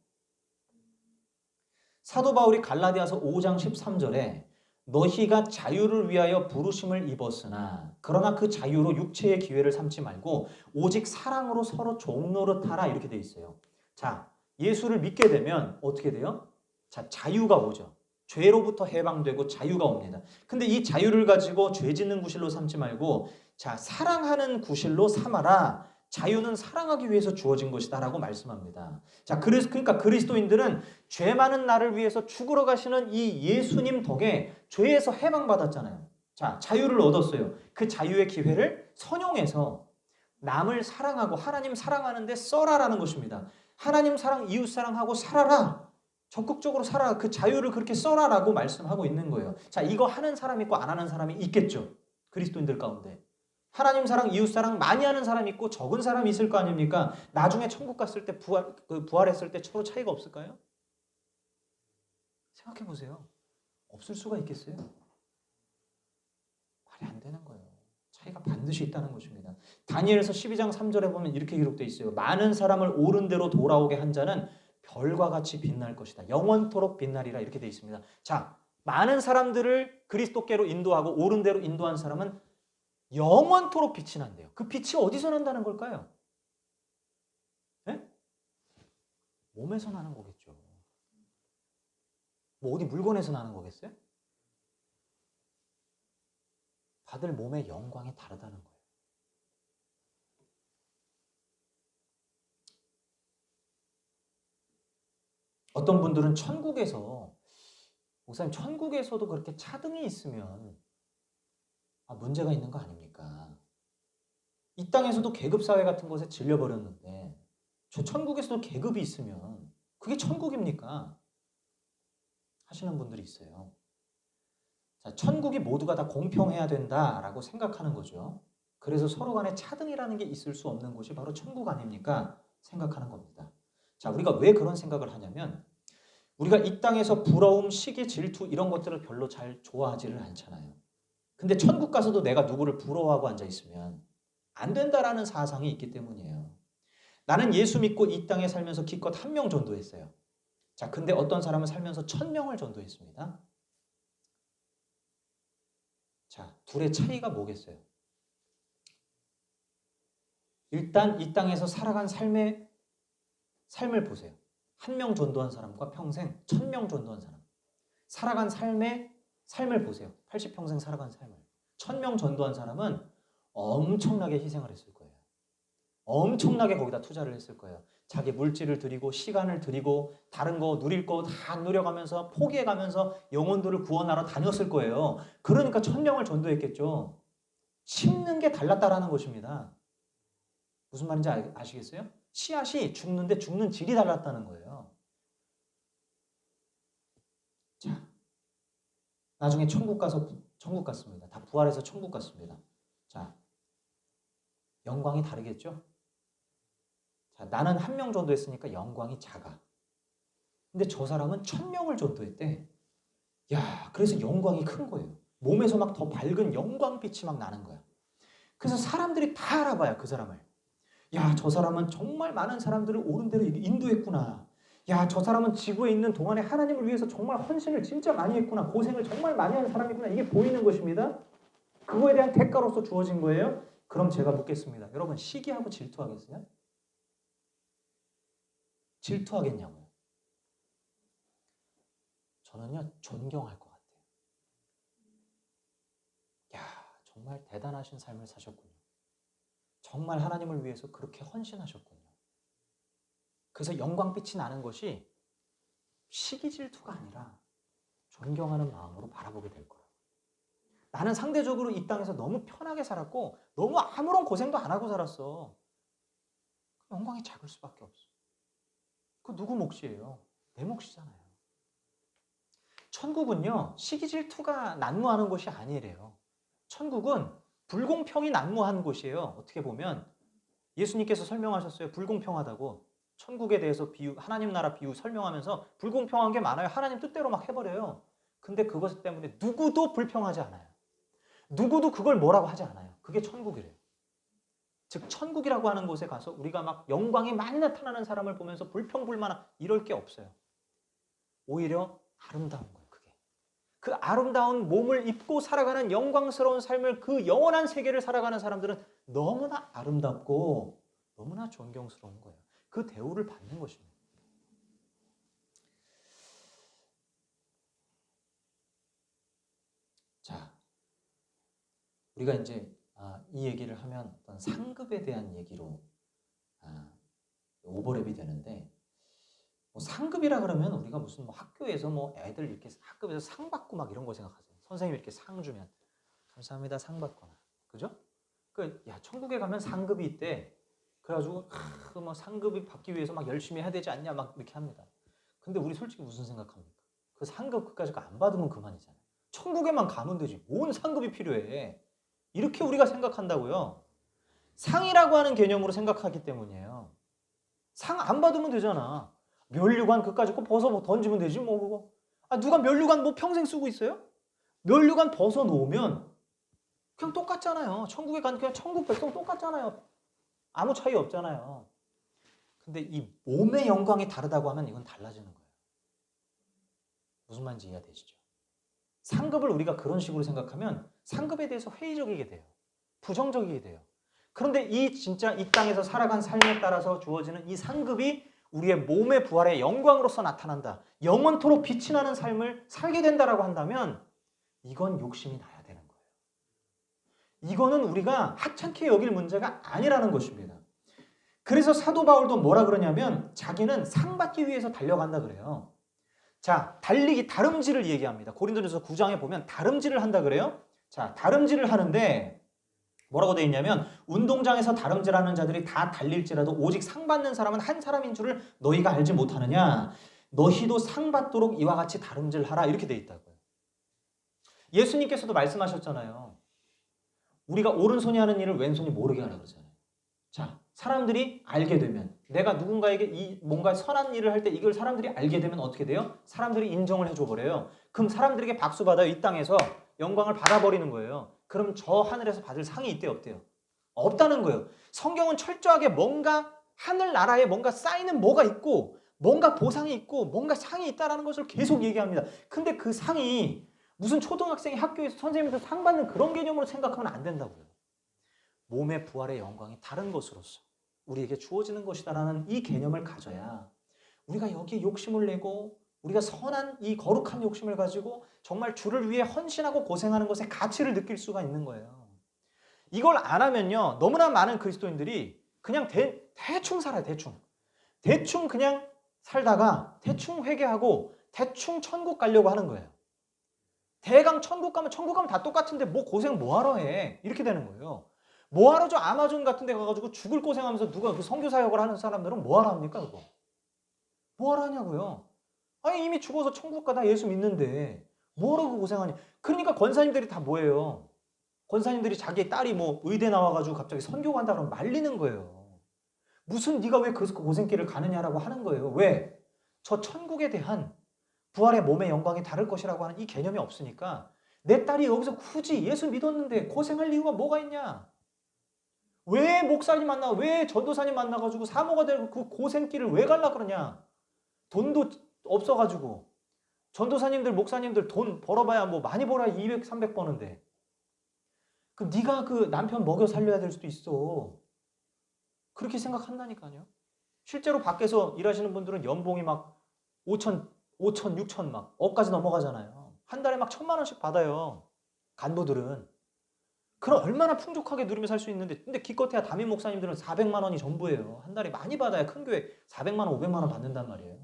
사도 바울이 갈라디아서 5장 13절에 너희가 자유를 위하여 부르심을 입었으나 그러나 그 자유로 육체의 기회를 삼지 말고 오직 사랑으로 서로 종노릇하라 이렇게 돼 있어요. 자, 예수를 믿게 되면 어떻게 돼요? 자, 자유가 오죠. 죄로부터 해방되고 자유가 옵니다. 근데 이 자유를 가지고 죄 짓는 구실로 삼지 말고 자, 사랑하는 구실로 삼아라. 자유는 사랑하기 위해서 주어진 것이다 라고 말씀합니다. 자, 그러니까 그리스도인들은 죄 많은 나를 위해서 죽으러 가시는 이 예수님 덕에 죄에서 해방받았잖아요. 자, 자유를 얻었어요. 그 자유의 기회를 선용해서 남을 사랑하고 하나님 사랑하는데 써라라는 것입니다. 하나님 사랑, 이웃 사랑하고 살아라. 적극적으로 살아라. 그 자유를 그렇게 써라라고 말씀하고 있는 거예요. 자, 이거 하는 사람이 있고 안 하는 사람이 있겠죠. 그리스도인들 가운데. 하나님 사랑, 이웃 사랑 많이 하는 사람이 있고 적은 사람이 있을 거 아닙니까? 나중에 천국 갔을 때 부활했을 때 서로 차이가 없을까요? 생각해 보세요. 없을 수가 있겠어요? 말이 안 되는 거예요. 차이가 반드시 있다는 것입니다. 다니엘서 12장 3절에 보면 이렇게 기록되어 있어요. 많은 사람을 옳은 대로 돌아오게 한 자는 별과 같이 빛날 것이다. 영원토록 빛나리라 이렇게 되어 있습니다. 자, 많은 사람들을 그리스도께로 인도하고 옳은 대로 인도한 사람은 영원토록 빛이 난대요. 그 빛이 어디서 난다는 걸까요? 네? 몸에서 나는 거겠죠. 뭐 어디 물건에서 나는 거겠어요? 받을 몸의 영광이 다르다는 거예요. 어떤 분들은 천국에서 목사님 천국에서도 그렇게 차등이 있으면 문제가 있는 거 아닙니까? 이 땅에서도 계급사회 같은 곳에 질려버렸는데 저 천국에서도 계급이 있으면 그게 천국입니까? 하시는 분들이 있어요. 자, 천국이 모두가 다 공평해야 된다라고 생각하는 거죠. 그래서 서로 간에 차등이라는 게 있을 수 없는 곳이 바로 천국 아닙니까? 생각하는 겁니다. 자, 우리가 왜 그런 생각을 하냐면 우리가 이 땅에서 부러움, 시기, 질투 이런 것들을 별로 잘 좋아하지를 않잖아요. 근데 천국 가서도 내가 누구를 부러워하고 앉아있으면 안 된다라는 사상이 있기 때문이에요. 나는 예수 믿고 이 땅에 살면서 기껏 1명 전도했어요. 자, 근데 어떤 사람은 살면서 1000명을 전도했습니다. 자, 둘의 차이가 뭐겠어요? 일단 이 땅에서 살아간 삶을 보세요. 1명 전도한 사람과 평생 1000명 전도한 사람. 살아간 삶의 삶을 보세요. 80평생 살아간 삶을. 1000명 전도한 사람은 엄청나게 희생을 했을 거예요. 엄청나게 거기다 투자를 했을 거예요. 자기 물질을 드리고 시간을 드리고 다른 거 누릴 거 다 누려가면서 포기해가면서 영혼들을 구원하러 다녔을 거예요. 그러니까 1000명을 전도했겠죠. 심는 게 달랐다라는 것입니다. 무슨 말인지 아시겠어요? 씨앗이 죽는데 죽는 질이 달랐다는 거예요. 자, 나중에 천국 가서 천국 갔습니다. 다 부활해서 천국 갔습니다. 자, 영광이 다르겠죠? 자, 나는 1명 전도했으니까 영광이 작아. 근데 저 사람은 1000명을 전도했대. 야, 그래서 영광이 큰 거예요. 몸에서 막 더 밝은 영광빛이 막 나는 거야. 그래서 사람들이 다 알아봐요, 그 사람을. 야, 저 사람은 정말 많은 사람들을 옳은 대로 인도했구나. 야, 저 사람은 지구에 있는 동안에 하나님을 위해서 정말 헌신을 진짜 많이 했구나. 고생을 정말 많이 한 사람이구나. 이게 보이는 것입니다. 그거에 대한 대가로서 주어진 거예요. 그럼 제가 묻겠습니다. 여러분, 시기하고 질투하겠어요? 질투하겠냐고요? 저는요, 존경할 것 같아요. 야, 정말 대단하신 삶을 사셨군요. 정말 하나님을 위해서 그렇게 헌신하셨군요. 그래서 영광빛이 나는 것이 시기 질투가 아니라 존경하는 마음으로 바라보게 될 거예요. 나는 상대적으로 이 땅에서 너무 편하게 살았고 너무 아무런 고생도 안 하고 살았어. 영광이 작을 수밖에 없어. 그 누구 몫이에요? 내 몫이잖아요. 천국은요, 시기 질투가 난무하는 곳이 아니래요. 천국은 불공평이 난무하는 곳이에요. 어떻게 보면 예수님께서 설명하셨어요. 불공평하다고. 천국에 대해서 비유, 하나님 나라 비유 설명하면서 불공평한 게 많아요. 하나님 뜻대로 막 해버려요. 근데 그것 때문에 누구도 불평하지 않아요. 누구도 그걸 뭐라고 하지 않아요. 그게 천국이래요. 즉 천국이라고 하는 곳에 가서 우리가 막 영광이 많이 나타나는 사람을 보면서 불평불만 이럴 게 없어요. 오히려 아름다운 거예요. 그게. 그 아름다운 몸을 입고 살아가는 영광스러운 삶을 그 영원한 세계를 살아가는 사람들은 너무나 아름답고 너무나 존경스러운 거예요. 그 대우를 받는 것입니다. 자, 우리가 이제 이 얘기를 하면 어떤 상급에 대한 얘기로 오버랩이 되는데 뭐 상급이라 그러면 우리가 무슨 뭐 학교에서 뭐 애들 이렇게 학급에서 상 받고 막 이런 거 생각하세요. 선생님이 이렇게 상 주면 감사합니다 상 받거나 그죠? 야 천국에 가면 상급이 있대. 그래가지고 뭐 상급이 받기 위해서 막 열심히 해야 되지 않냐 막 이렇게 합니다. 근데 우리 솔직히 무슨 생각합니까? 그 상급 그까짓 거 안 받으면 그만이잖아요. 천국에만 가면 되지 뭔 상급이 필요해. 이렇게 우리가 생각한다고요. 상이라고 하는 개념으로 생각하기 때문이에요. 상 안 받으면 되잖아. 면류관 그까짓 거 벗어 던지면 되지 뭐 그거. 누가 면류관 뭐 평생 쓰고 있어요? 면류관 벗어 놓으면 그냥 똑같잖아요. 천국에 가는 그냥 천국 백성 똑같잖아요. 아무 차이 없잖아요. 근데 이 몸의 영광이 다르다고 하면 이건 달라지는 거예요. 무슨 말인지 이해가 되시죠? 상급을 우리가 그런 식으로 생각하면 상급에 대해서 회의적이게 돼요. 부정적이게 돼요. 그런데 진짜 이 땅에서 살아간 삶에 따라서 주어지는 이 상급이 우리의 몸의 부활의 영광으로서 나타난다. 영원토록 빛이 나는 삶을 살게 된다라고 한다면 이건 욕심이 나야 되는 거예요. 이거는 우리가 하찮게 여길 문제가 아니라는 것입니다. 그래서 사도 바울도 뭐라 그러냐면 자기는 상 받기 위해서 달려간다 그래요. 자, 다름질을 얘기합니다. 고린도전서 9장에 보면 다름질을 한다 그래요. 자, 다름질을 하는데 뭐라고 되어 있냐면 운동장에서 다름질하는 자들이 다 달릴지라도 오직 상 받는 사람은 한 사람인 줄을 너희가 알지 못하느냐. 너희도 상 받도록 이와 같이 다름질하라 이렇게 되어 있다고요. 예수님께서도 말씀하셨잖아요. 우리가 오른손이 하는 일을 왼손이 모르게 하라고 그러잖아요. 자, 사람들이 알게 되면 내가 누군가에게 뭔가 선한 일을 할 때 이걸 사람들이 알게 되면 어떻게 돼요? 사람들이 인정을 해줘 버려요. 그럼 사람들에게 박수 받아요. 이 땅에서 영광을 받아버리는 거예요. 그럼 저 하늘에서 받을 상이 있대요? 없대요? 없다는 거예요. 성경은 철저하게 뭔가 하늘나라에 뭔가 쌓이는 뭐가 있고 뭔가 보상이 있고 뭔가 상이 있다는 것을 계속 얘기합니다. 근데 그 상이 무슨 초등학생이 학교에서 선생님한테 상 받는 그런 개념으로 생각하면 안 된다고요. 몸의 부활의 영광이 다른 것으로서 우리에게 주어지는 것이다라는 이 개념을 가져야 우리가 여기에 욕심을 내고 우리가 선한 이 거룩한 욕심을 가지고 정말 주를 위해 헌신하고 고생하는 것의 가치를 느낄 수가 있는 거예요. 이걸 안 하면요, 너무나 많은 그리스도인들이 그냥 대충 살아요. 대충 그냥 살다가 대충 회개하고 대충 천국 가려고 하는 거예요. 대강 천국 가면 다 똑같은데 뭐 고생 뭐하러 해, 이렇게 되는 거예요. 뭐하러 저 아마존 같은 데 가가지고 죽을 고생하면서 누가 그 선교 사역을 하는 사람들은 뭐하러 합니까 그거? 뭐하러 하냐고요. 아니 이미 죽어서 천국 가다 예수 믿는데 뭐하러 그 고생하냐. 그러니까 권사님들이 다 뭐예요? 권사님들이 자기 딸이 뭐 의대 나와가지고 갑자기 선교 간다 그러면 말리는 거예요. 무슨 네가 왜 그 고생길을 가느냐라고 하는 거예요. 왜? 저 천국에 대한 부활의 몸의 영광이 다를 것이라고 하는 이 개념이 없으니까 내 딸이 여기서 굳이 예수 믿었는데 고생할 이유가 뭐가 있냐? 왜 목사님 만나, 왜 전도사님 만나가지고 사모가 되고 그 고생길을 왜 갈라 그러냐? 돈도 없어가지고 전도사님들, 목사님들 돈 벌어봐야 뭐 많이 벌어야 200, 300 버는데 그럼 네가 그 남편 먹여 살려야 될 수도 있어. 그렇게 생각한다니까요. 실제로 밖에서 일하시는 분들은 연봉이 막 5천, 6천 막 억까지 넘어가잖아요. 한 달에 막 1,000만 원씩 받아요. 간부들은. 그럼 얼마나 풍족하게 누리며 살 수 있는데, 근데 기껏해야 담임 목사님들은 400만 원이 전부예요. 한 달에 많이 받아야 큰 교회 400만 원, 500만 원 받는단 말이에요.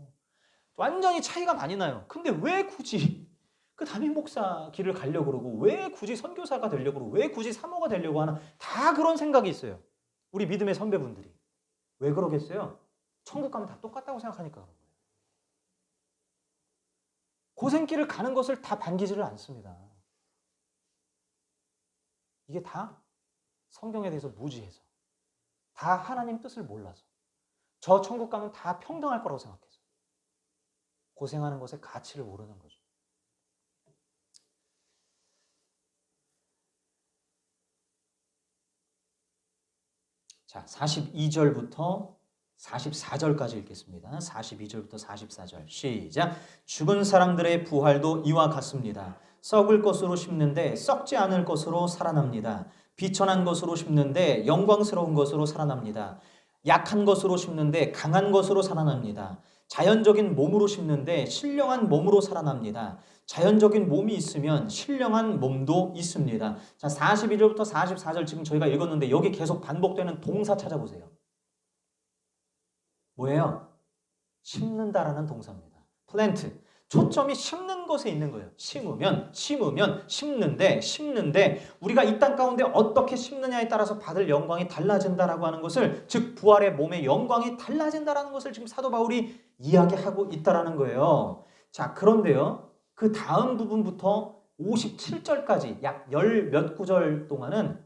완전히 차이가 많이 나요. 근데 왜 굳이 그 담임 목사 길을 가려고 그러고, 왜 굳이 선교사가 되려고 그러고, 왜 굳이 사모가 되려고 하나, 다 그런 생각이 있어요. 우리 믿음의 선배분들이. 왜 그러겠어요? 천국 가면 다 똑같다고 생각하니까 그런 거예요. 고생길을 가는 것을 다 반기지를 않습니다. 이게 다 성경에 대해서 무지해서, 다 하나님 뜻을 몰라서, 저 천국 가면 다 평등할 거라고 생각해서 고생하는 것의 가치를 모르는 거죠. 자, 42절부터 44절까지 읽겠습니다. 42절부터 44절 시작. 죽은 사람들의 부활도 이와 같습니다. 썩을 것으로 심는데 썩지 않을 것으로 살아납니다. 비천한 것으로 심는데 영광스러운 것으로 살아납니다. 약한 것으로 심는데 강한 것으로 살아납니다. 자연적인 몸으로 심는데 신령한 몸으로 살아납니다. 자연적인 몸이 있으면 신령한 몸도 있습니다. 자, 42절부터 44절 지금 저희가 읽었는데 여기 계속 반복되는 동사 찾아보세요. 뭐예요? 심는다라는 동사입니다. 플랜트. 초점이 심는 것에 있는 거예요. 심으면, 심는데 우리가 이 땅 가운데 어떻게 심느냐에 따라서 받을 영광이 달라진다라고 하는 것을, 즉 부활의 몸의 영광이 달라진다라는 것을 지금 사도 바울이 이야기하고 있다라는 거예요. 자, 그런데요. 그 다음 부분부터 57절까지 약 열 몇 구절 동안은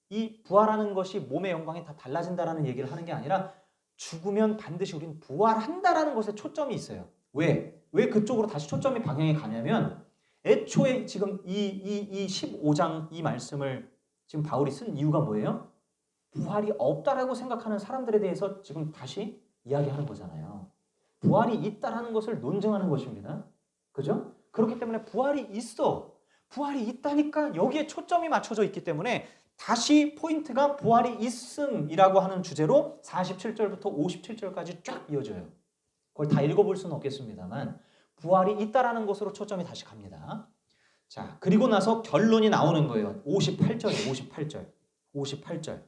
이 부활하는 것이 몸의 영광이 다 달라진다라는 얘기를 하는 게 아니라 죽으면 반드시 우리는 부활한다라는 것에 초점이 있어요. 왜 그쪽으로 다시 초점이 방향이 가냐면 애초에 지금 이 15장 이 말씀을 지금 바울이 쓴 이유가 뭐예요? 부활이 없다라고 생각하는 사람들에 대해서 지금 다시 이야기하는 거잖아요. 부활이 있다라는 것을 논증하는 것입니다. 그죠? 그렇기 때문에 부활이 있어. 부활이 있다니까 여기에 초점이 맞춰져 있기 때문에 다시 포인트가 부활이 있음이라고 하는 주제로 47절부터 57절까지 쫙 이어져요. 그걸 다 읽어볼 수는 없겠습니다만 부활이 있다라는 것으로 초점이 다시 갑니다. 자, 그리고 나서 결론이 나오는 거예요. 58절.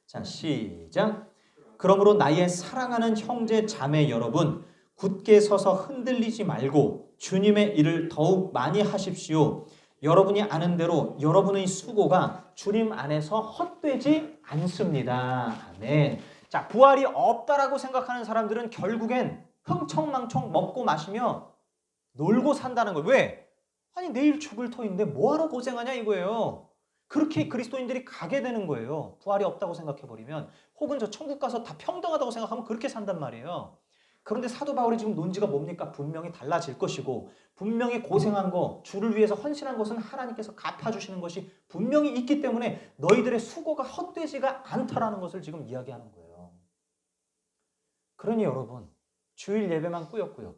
자, 시작. 그러므로 나의 사랑하는 형제 자매 여러분, 굳게 서서 흔들리지 말고 주님의 일을 더욱 많이 하십시오. 여러분이 아는 대로 여러분의 수고가 주님 안에서 헛되지 않습니다. 아멘. 자, 부활이 없다라고 생각하는 사람들은 결국엔 흥청망청 먹고 마시며 놀고 산다는 거예요. 왜? 아니 내일 죽을 터인데 뭐하러 고생하냐 이거예요. 그렇게 그리스도인들이 가게 되는 거예요. 부활이 없다고 생각해버리면, 혹은 저 천국 가서 다 평등하다고 생각하면 그렇게 산단 말이에요. 그런데 사도 바울의 지금 논지가 뭡니까? 분명히 달라질 것이고 분명히 고생한 거, 주를 위해서 헌신한 것은 하나님께서 갚아주시는 것이 분명히 있기 때문에 너희들의 수고가 헛되지가 않다라는 것을 지금 이야기하는 거예요. 그러니 여러분, 주일 예배만 꾸역꾸역,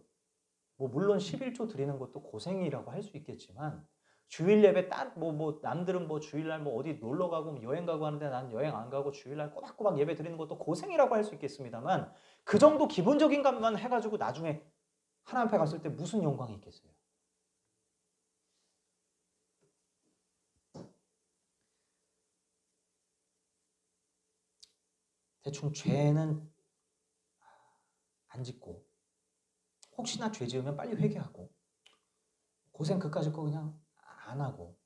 뭐 물론 11조 드리는 것도 고생이라고 할 수 있겠지만 주일 예배 남들은 뭐 주일날 뭐 어디 놀러 가고 뭐 여행 가고 하는데 난 여행 안 가고 주일날 꼬박꼬박 예배 드리는 것도 고생이라고 할 수 있겠습니다만 그 정도 기본적인 것만 해가지고 나중에 하나님 앞에 갔을 때 무슨 영광이 있겠어요? 대충 죄는 안 짓고 혹시나 죄 지으면 빨리 회개하고 고생 그까짓 거 그냥 안 하고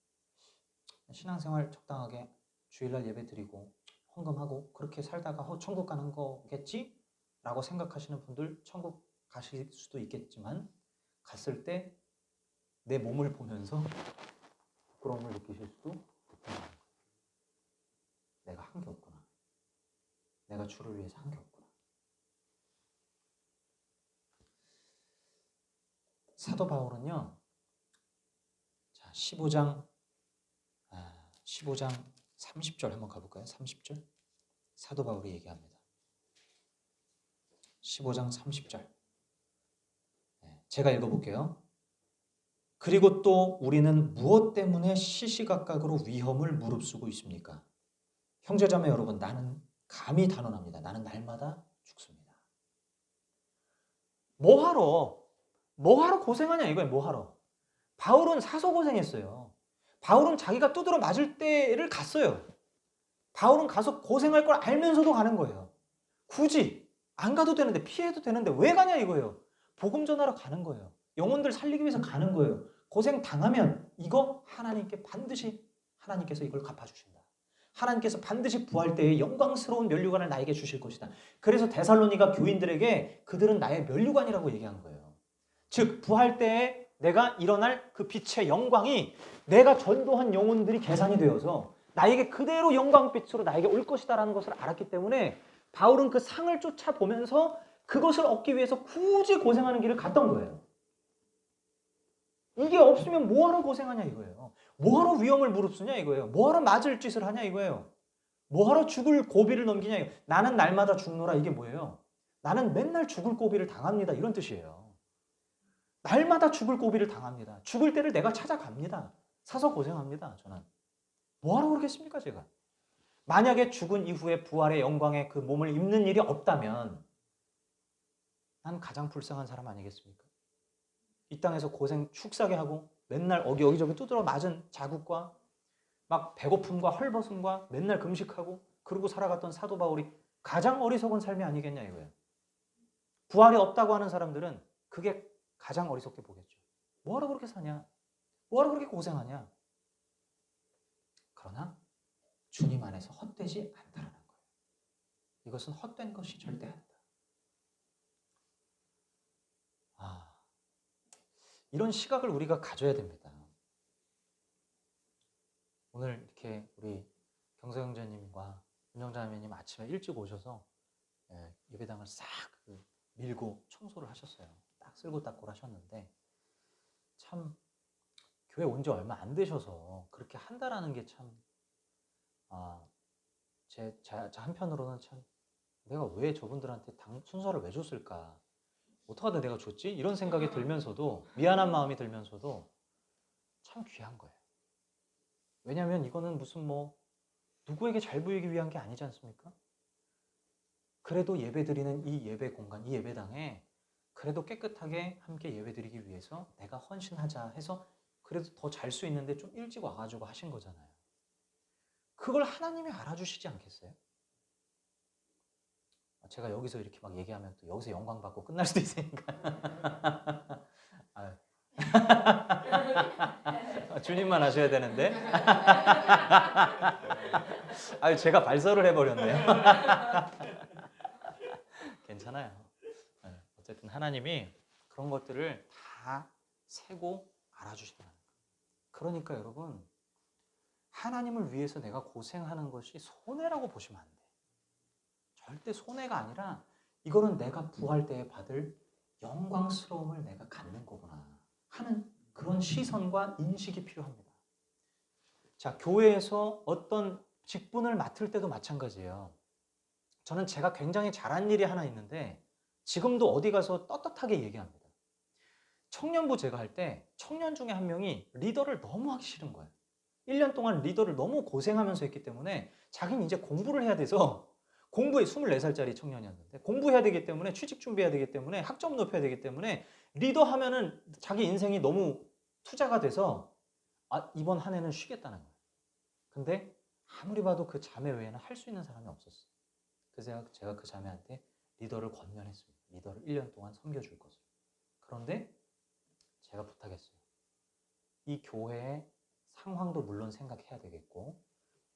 신앙생활 적당하게 주일날 예배 드리고 헌금하고 그렇게 살다가 천국 가는 거겠지? 라고 생각하시는 분들 천국 가실 수도 있겠지만 갔을 때 내 몸을 보면서 부끄러움을 느끼실 수도 있다. 내가 한 게 없구나. 내가 주를 위해서 한 게 없구나. 사도 바울은요. 자, 15장 30절 한번 가볼까요? 30절. 사도 바울이 얘기합니다. 15장 30절. 제가 읽어볼게요. 그리고 또 우리는 무엇 때문에 시시각각으로 위험을 무릅쓰고 있습니까? 형제자매 여러분, 나는 감히 단언합니다. 나는 날마다 죽습니다. 뭐하러 고생하냐 이거예요. 뭐하러. 바울은 사서 고생했어요. 바울은 자기가 두드러 맞을 때를 갔어요. 바울은 가서 고생할 걸 알면서도 가는 거예요. 굳이 안 가도 되는데, 피해도 되는데 왜 가냐 이거예요. 복음 전하러 가는 거예요. 영혼들 살리기 위해서 가는 거예요. 고생 당하면 이거 하나님께서 이걸 갚아주신다. 하나님께서 반드시 부활 때에 영광스러운 면류관을 나에게 주실 것이다. 그래서 데살로니가 교인들에게 그들은 나의 면류관이라고 얘기한 거예요. 즉 부활 때에 내가 일어날 그 빛의 영광이 내가 전도한 영혼들이 계산이 되어서 나에게 그대로 영광빛으로 나에게 올 것이다라는 것을 알았기 때문에 바울은 그 상을 쫓아보면서 그것을 얻기 위해서 굳이 고생하는 길을 갔던 거예요. 이게 없으면 뭐하러 고생하냐 이거예요. 뭐하러 위험을 무릅쓰냐 이거예요. 뭐하러 맞을 짓을 하냐 이거예요. 뭐하러 죽을 고비를 넘기냐 이거예요. 나는 날마다 죽노라 이게 뭐예요? 나는 맨날 죽을 고비를 당합니다 이런 뜻이에요. 날마다 죽을 고비를 당합니다. 죽을 때를 내가 찾아갑니다. 사서 고생합니다 저는. 뭐하러 그러겠습니까 제가. 만약에 죽은 이후에 부활의 영광에 그 몸을 입는 일이 없다면 난 가장 불쌍한 사람 아니겠습니까? 이 땅에서 고생 축사게 하고 맨날 여기저기 두드러 맞은 자국과 막 배고픔과 헐벗음과 맨날 금식하고 그러고 살아갔던 사도 바울이 가장 어리석은 삶이 아니겠냐 이거예요. 부활이 없다고 하는 사람들은 그게 가장 어리석게 보겠죠. 뭐하러 그렇게 사냐? 뭐하러 그렇게 고생하냐? 그러나 주님 안에서 헛되지 않다라는 거예요. 이것은 헛된 것이 절대 아니다. 이런 시각을 우리가 가져야 됩니다. 오늘 이렇게 우리 경서 형제님과 윤영자매님 아침에 일찍 오셔서 예배당을 싹 밀고 청소를 하셨어요. 딱 쓸고 닦고 하셨는데 참 교회 온 지 얼마 안 되셔서 그렇게 한다라는 게 참 제 한편으로는 참 내가 왜 저분들한테 순서를 왜 줬을까? 어떡하다 내가 줬지? 이런 생각이 들면서도 미안한 마음이 들면서도 참 귀한 거예요. 왜냐하면 이거는 무슨 누구에게 잘 보이기 위한 게 아니지 않습니까? 그래도 예배드리는 이 예배 공간, 이 예배당에 그래도 깨끗하게 함께 예배드리기 위해서 내가 헌신하자 해서 그래도 더 잘 수 있는데 좀 일찍 와가지고 하신 거잖아요. 그걸 하나님이 알아주시지 않겠어요? 제가 여기서 이렇게 막 얘기하면 또 여기서 영광 받고 끝날 수도 있으니까. 주님만 하셔야 되는데. 제가 발설을 해버렸네요. 괜찮아요. 어쨌든 하나님이 그런 것들을 다 세고 알아주신다는 거예요. 그러니까 여러분, 하나님을 위해서 내가 고생하는 것이 손해라고 보시면 안 돼요. 절대 손해가 아니라 이거는 내가 부활 때에 받을 영광스러움을 내가 갖는 거구나 하는 그런 시선과 인식이 필요합니다. 자, 교회에서 어떤 직분을 맡을 때도 마찬가지예요. 저는 제가 굉장히 잘한 일이 하나 있는데 지금도 어디 가서 떳떳하게 얘기합니다. 청년부 제가 할 때 청년 중에 한 명이 리더를 너무 하기 싫은 거예요. 1년 동안 리더를 너무 고생하면서 했기 때문에 자기는 이제 공부를 해야 돼서 공부에 24살짜리 청년이었는데 공부해야 되기 때문에 취직 준비해야 되기 때문에 학점 높여야 되기 때문에 리더 하면은 자기 인생이 너무 투자가 돼서 이번 한 해는 쉬겠다는 거예요. 근데 아무리 봐도 그 자매 외에는 할 수 있는 사람이 없었어요. 그래서 제가 그 자매한테 리더를 권면했습니다. 리더를 1년 동안 섬겨줄 것을. 그런데 제가 부탁했어요. 이 교회의 상황도 물론 생각해야 되겠고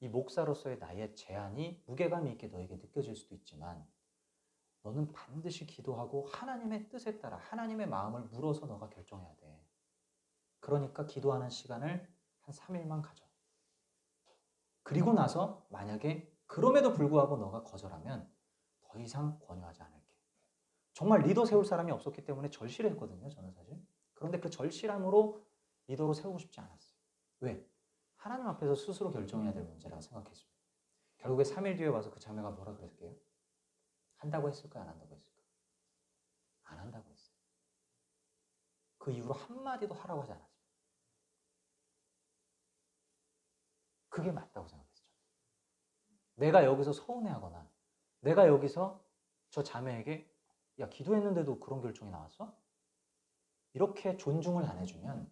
이 목사로서의 나의 제안이 무게감 있게 너에게 느껴질 수도 있지만 너는 반드시 기도하고 하나님의 뜻에 따라 하나님의 마음을 물어서 너가 결정해야 돼. 그러니까 기도하는 시간을 한 3일만 가져. 그리고 나서 만약에 그럼에도 불구하고 너가 거절하면 더 이상 권유하지 않을게. 정말 리더 세울 사람이 없었기 때문에 절실했거든요, 저는 사실. 그런데 그 절실함으로 리더로 세우고 싶지 않았어요. 왜? 하나님 앞에서 스스로 결정해야 될 문제라고 생각했습니다. 결국에 3일 뒤에 와서 그 자매가 뭐라 그랬게요? 한다고 했을까, 안 한다고 했을까? 안 한다고 했어요. 그 이후로 한마디도 하라고 하지 않았습니다. 그게 맞다고 생각했죠. 내가 여기서 서운해하거나 내가 여기서 저 자매에게 야, 기도했는데도 그런 결정이 나왔어? 이렇게 존중을 안 해주면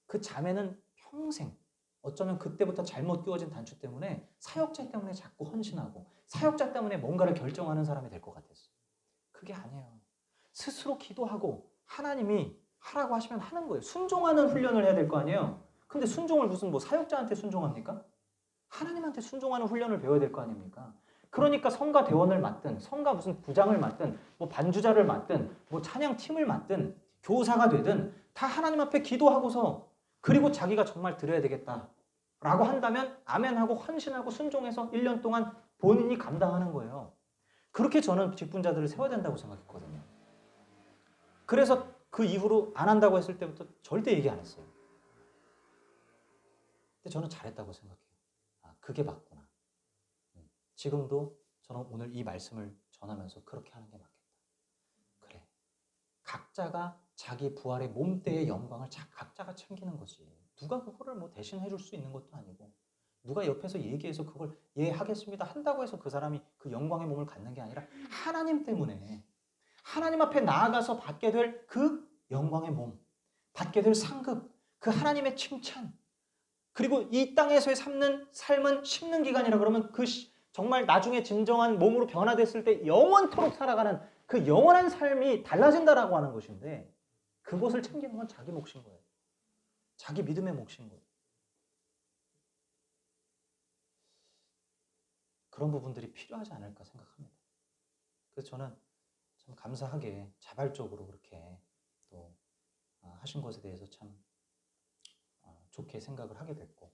그 자매는 평생 어쩌면 그때부터 잘못 끼워진 단추 때문에 사역자 때문에 자꾸 헌신하고 사역자 때문에 뭔가를 결정하는 사람이 될 것 같았어요. 그게 아니에요. 스스로 기도하고 하나님이 하라고 하시면 하는 거예요. 순종하는 훈련을 해야 될 거 아니에요. 근데 순종을 무슨 뭐 사역자한테 순종합니까? 하나님한테 순종하는 훈련을 배워야 될 거 아닙니까? 그러니까 성가 대원을 맡든 성가 무슨 부장을 맡든 뭐 반주자를 맡든 뭐 찬양 팀을 맡든 교사가 되든 다 하나님 앞에 기도하고서 그리고 자기가 정말 드려야 되겠다라고 한다면 아멘하고 헌신하고 순종해서 1년 동안 본인이 감당하는 거예요. 그렇게 저는 직분자들을 세워야 된다고 생각했거든요. 그래서 그 이후로 안 한다고 했을 때부터 절대 얘기 안 했어요. 근데 저는 잘했다고 생각해요. 그게 맞구나. 지금도 저는 오늘 이 말씀을 전하면서 그렇게 하는 게 맞겠다. 그래. 각자가 자기 부활의 몸대의 영광을 각자가 챙기는 거지. 누가 그거를 뭐 대신 해줄 수 있는 것도 아니고 누가 옆에서 얘기해서 그걸 예 하겠습니다 한다고 해서 그 사람이 그 영광의 몸을 갖는 게 아니라 하나님 때문에 하나님 앞에 나아가서 받게 될 그 영광의 몸, 받게 될 상급, 그 하나님의 칭찬, 그리고 이 땅에서의 삶은 심는 기간이라 그러면 그 정말 나중에 진정한 몸으로 변화됐을 때 영원토록 살아가는 그 영원한 삶이 달라진다라고 하는 것인데 그것을 챙기는 건 자기 몫인 거예요. 자기 믿음의 몫인 거예요. 그런 부분들이 필요하지 않을까 생각합니다. 그래서 저는 참 감사하게 자발적으로 그렇게 또 하신 것에 대해서 참 좋게 생각을 하게 됐고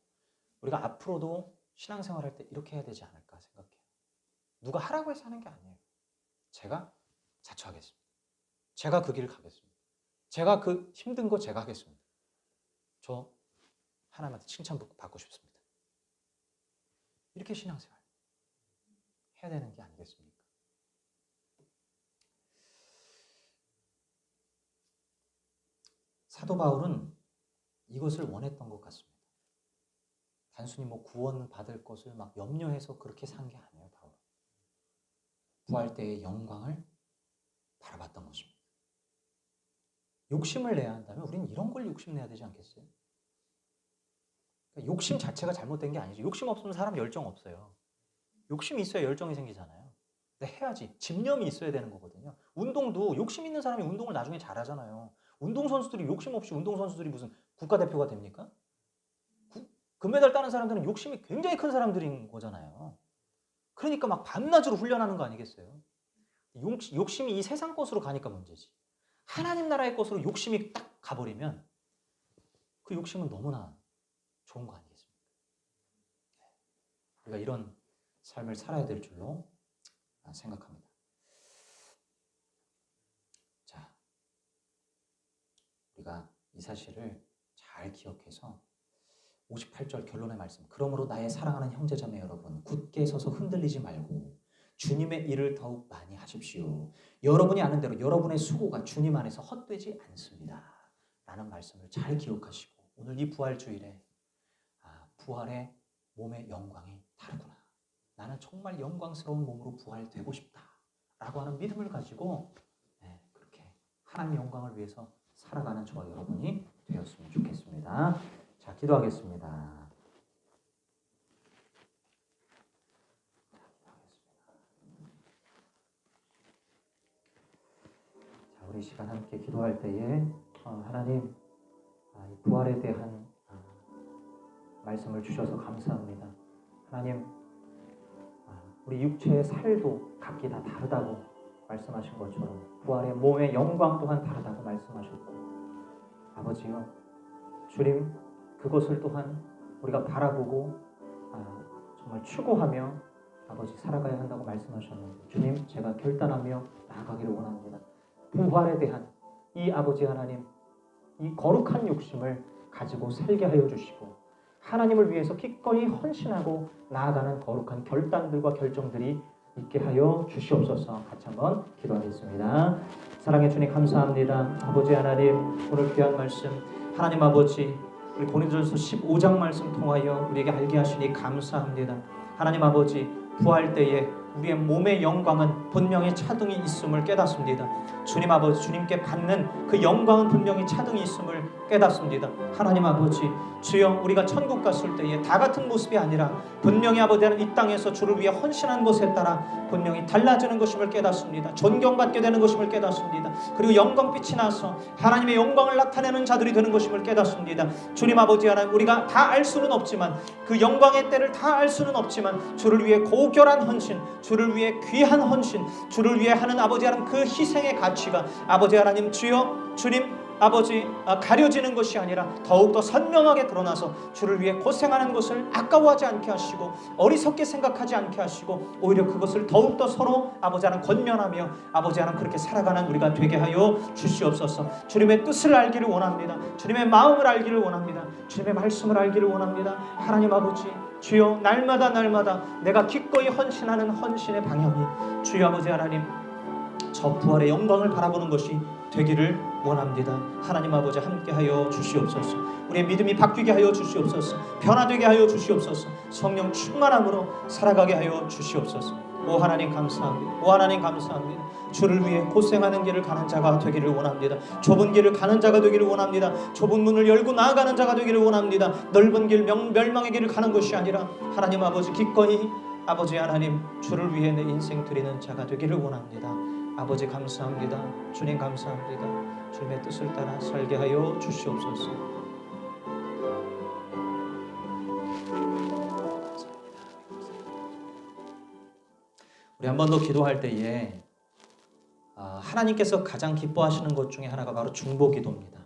우리가 앞으로도 신앙생활할 때 이렇게 해야 되지 않을까 생각해요. 누가 하라고 해서 하는 게 아니에요. 제가 자처하겠습니다. 제가 그 길을 가겠습니다. 제가 그 힘든 거 제가 하겠습니다. 저 하나님한테 칭찬 받고 싶습니다. 이렇게 신앙생활 해야 되는 게 아니겠습니까? 사도 바울은 이것을 원했던 것 같습니다. 단순히 뭐 구원 받을 것을 막 염려해서 그렇게 산 게 아니에요, 바울은. 부활 때의 영광을 바라봤던 것입니다. 욕심을 내야 한다면 우리는 이런 걸 욕심내야 되지 않겠어요? 그러니까 욕심 자체가 잘못된 게 아니죠. 욕심 없으면 사람 열정 없어요. 욕심이 있어야 열정이 생기잖아요. 근데 해야지. 집념이 있어야 되는 거거든요. 운동도 욕심 있는 사람이 운동을 나중에 잘하잖아요. 운동선수들이 욕심 없이 운동선수들이 무슨 국가대표가 됩니까? 금메달 따는 사람들은 욕심이 굉장히 큰 사람들인 거잖아요. 그러니까 막 밤낮으로 훈련하는 거 아니겠어요? 욕심이 이 세상 것으로 가니까 문제지. 하나님 나라의 것으로 욕심이 딱 가버리면 그 욕심은 너무나 좋은 거 아니겠습니까? 우리가 이런 삶을 살아야 될 줄로 생각합니다. 자, 우리가 이 사실을 잘 기억해서 58절 결론의 말씀. 그러므로 나의 사랑하는 형제자매 여러분, 굳게 서서 흔들리지 말고 주님의 일을 더욱 많이 하십시오. 여러분이 아는 대로 여러분의 수고가 주님 안에서 헛되지 않습니다. 라는 말씀을 잘 기억하시고 오늘 이 부활주일에 부활의 몸의 영광이 다르구나. 나는 정말 영광스러운 몸으로 부활되고 싶다. 라고 하는 믿음을 가지고 그렇게 하나님의 영광을 위해서 살아가는 저와 여러분이 되었으면 좋겠습니다. 자, 기도하겠습니다. 우리 시간 함께 기도할 때에 하나님 이 부활에 대한 말씀을 주셔서 감사합니다. 하나님 우리 육체의 살도 각기 다 다르다고 말씀하신 것처럼 부활의 몸의 영광 또한 다르다고 말씀하셨고 아버지요 주님 그것을 또한 우리가 바라보고 정말 추구하며 아버지 살아가야 한다고 말씀하셨는데 주님 제가 결단하며 나아가기를 원합니다. 부활에 대한 이 아버지 하나님 이 거룩한 욕심을 가지고 살게 하여 주시고 하나님을 위해서 기꺼이 헌신하고 나아가는 거룩한 결단들과 결정들이 있게 하여 주시옵소서. 같이 한번 기도하겠습니다. 사랑의 주님 감사합니다. 아버지 하나님 오늘 귀한 말씀 하나님 아버지 우리 고린도전서 15장 말씀 통하여 우리에게 알게 하시니 감사합니다. 하나님 아버지 부활 때에 우리의 몸의 영광은 분명히 차등이 있음을 깨닫습니다. 주님 아버지 주님께 받는 그 영광은 분명히 차등이 있음을 깨닫습니다. 하나님 아버지 주여 우리가 천국 갔을 때에 다 같은 모습이 아니라 분명히 아버지는 이 땅에서 주를 위해 헌신한 것에 따라 분명히 달라지는 것임을 깨닫습니다. 존경받게 되는 것임을 깨닫습니다. 그리고 영광빛이 나서 하나님의 영광을 나타내는 자들이 되는 것임을 깨닫습니다. 주님 아버지 하나님 우리가 다 알 수는 없지만 그 영광의 때를 다 알 수는 없지만 주를 위해 고결한 헌신 주를 위해 귀한 헌신 주를 위해 하는 아버지 하나님 그 희생의 가치가 아버지 하나님 주여 주님 아버지 가려지는 것이 아니라 더욱더 선명하게 드러나서 주를 위해 고생하는 것을 아까워하지 않게 하시고 어리석게 생각하지 않게 하시고 오히려 그것을 더욱더 서로 아버지 하나님 권면하며 아버지 하나님 그렇게 살아가는 우리가 되게 하여 주시옵소서. 주님의 뜻을 알기를 원합니다. 주님의 마음을 알기를 원합니다. 주님의 말씀을 알기를 원합니다. 하나님 아버지 주여 날마다 내가 기꺼이 헌신하는 헌신의 방향이 주여 아버지 하나님 저 부활의 영광을 바라보는 것이 되기를 원합니다. 하나님 아버지 함께하여 주시옵소서. 우리의 믿음이 바뀌게 하여 주시옵소서. 변화되게 하여 주시옵소서. 성령 충만함으로 살아가게 하여 주시옵소서. 오 하나님 감사합니다. 오 하나님 감사합니다. 주를 위해 고생하는 길을 가는 자가 되기를 원합니다. 좁은 길을 가는 자가 되기를 원합니다. 좁은 문을 열고 나아가는 자가 되기를 원합니다. 넓은 길 멸망의 길을 가는 것이 아니라 하나님 아버지 기꺼이 아버지 하나님 주를 위해 내 인생 드리는 자가 되기를 원합니다. 아버지 감사합니다. 주님 감사합니다. 주님의 뜻을 따라 살게 하여 주시옵소서. 우리 한 번 더 기도할 때에 하나님께서 가장 기뻐하시는 것 중에 하나가 바로 중보기도입니다.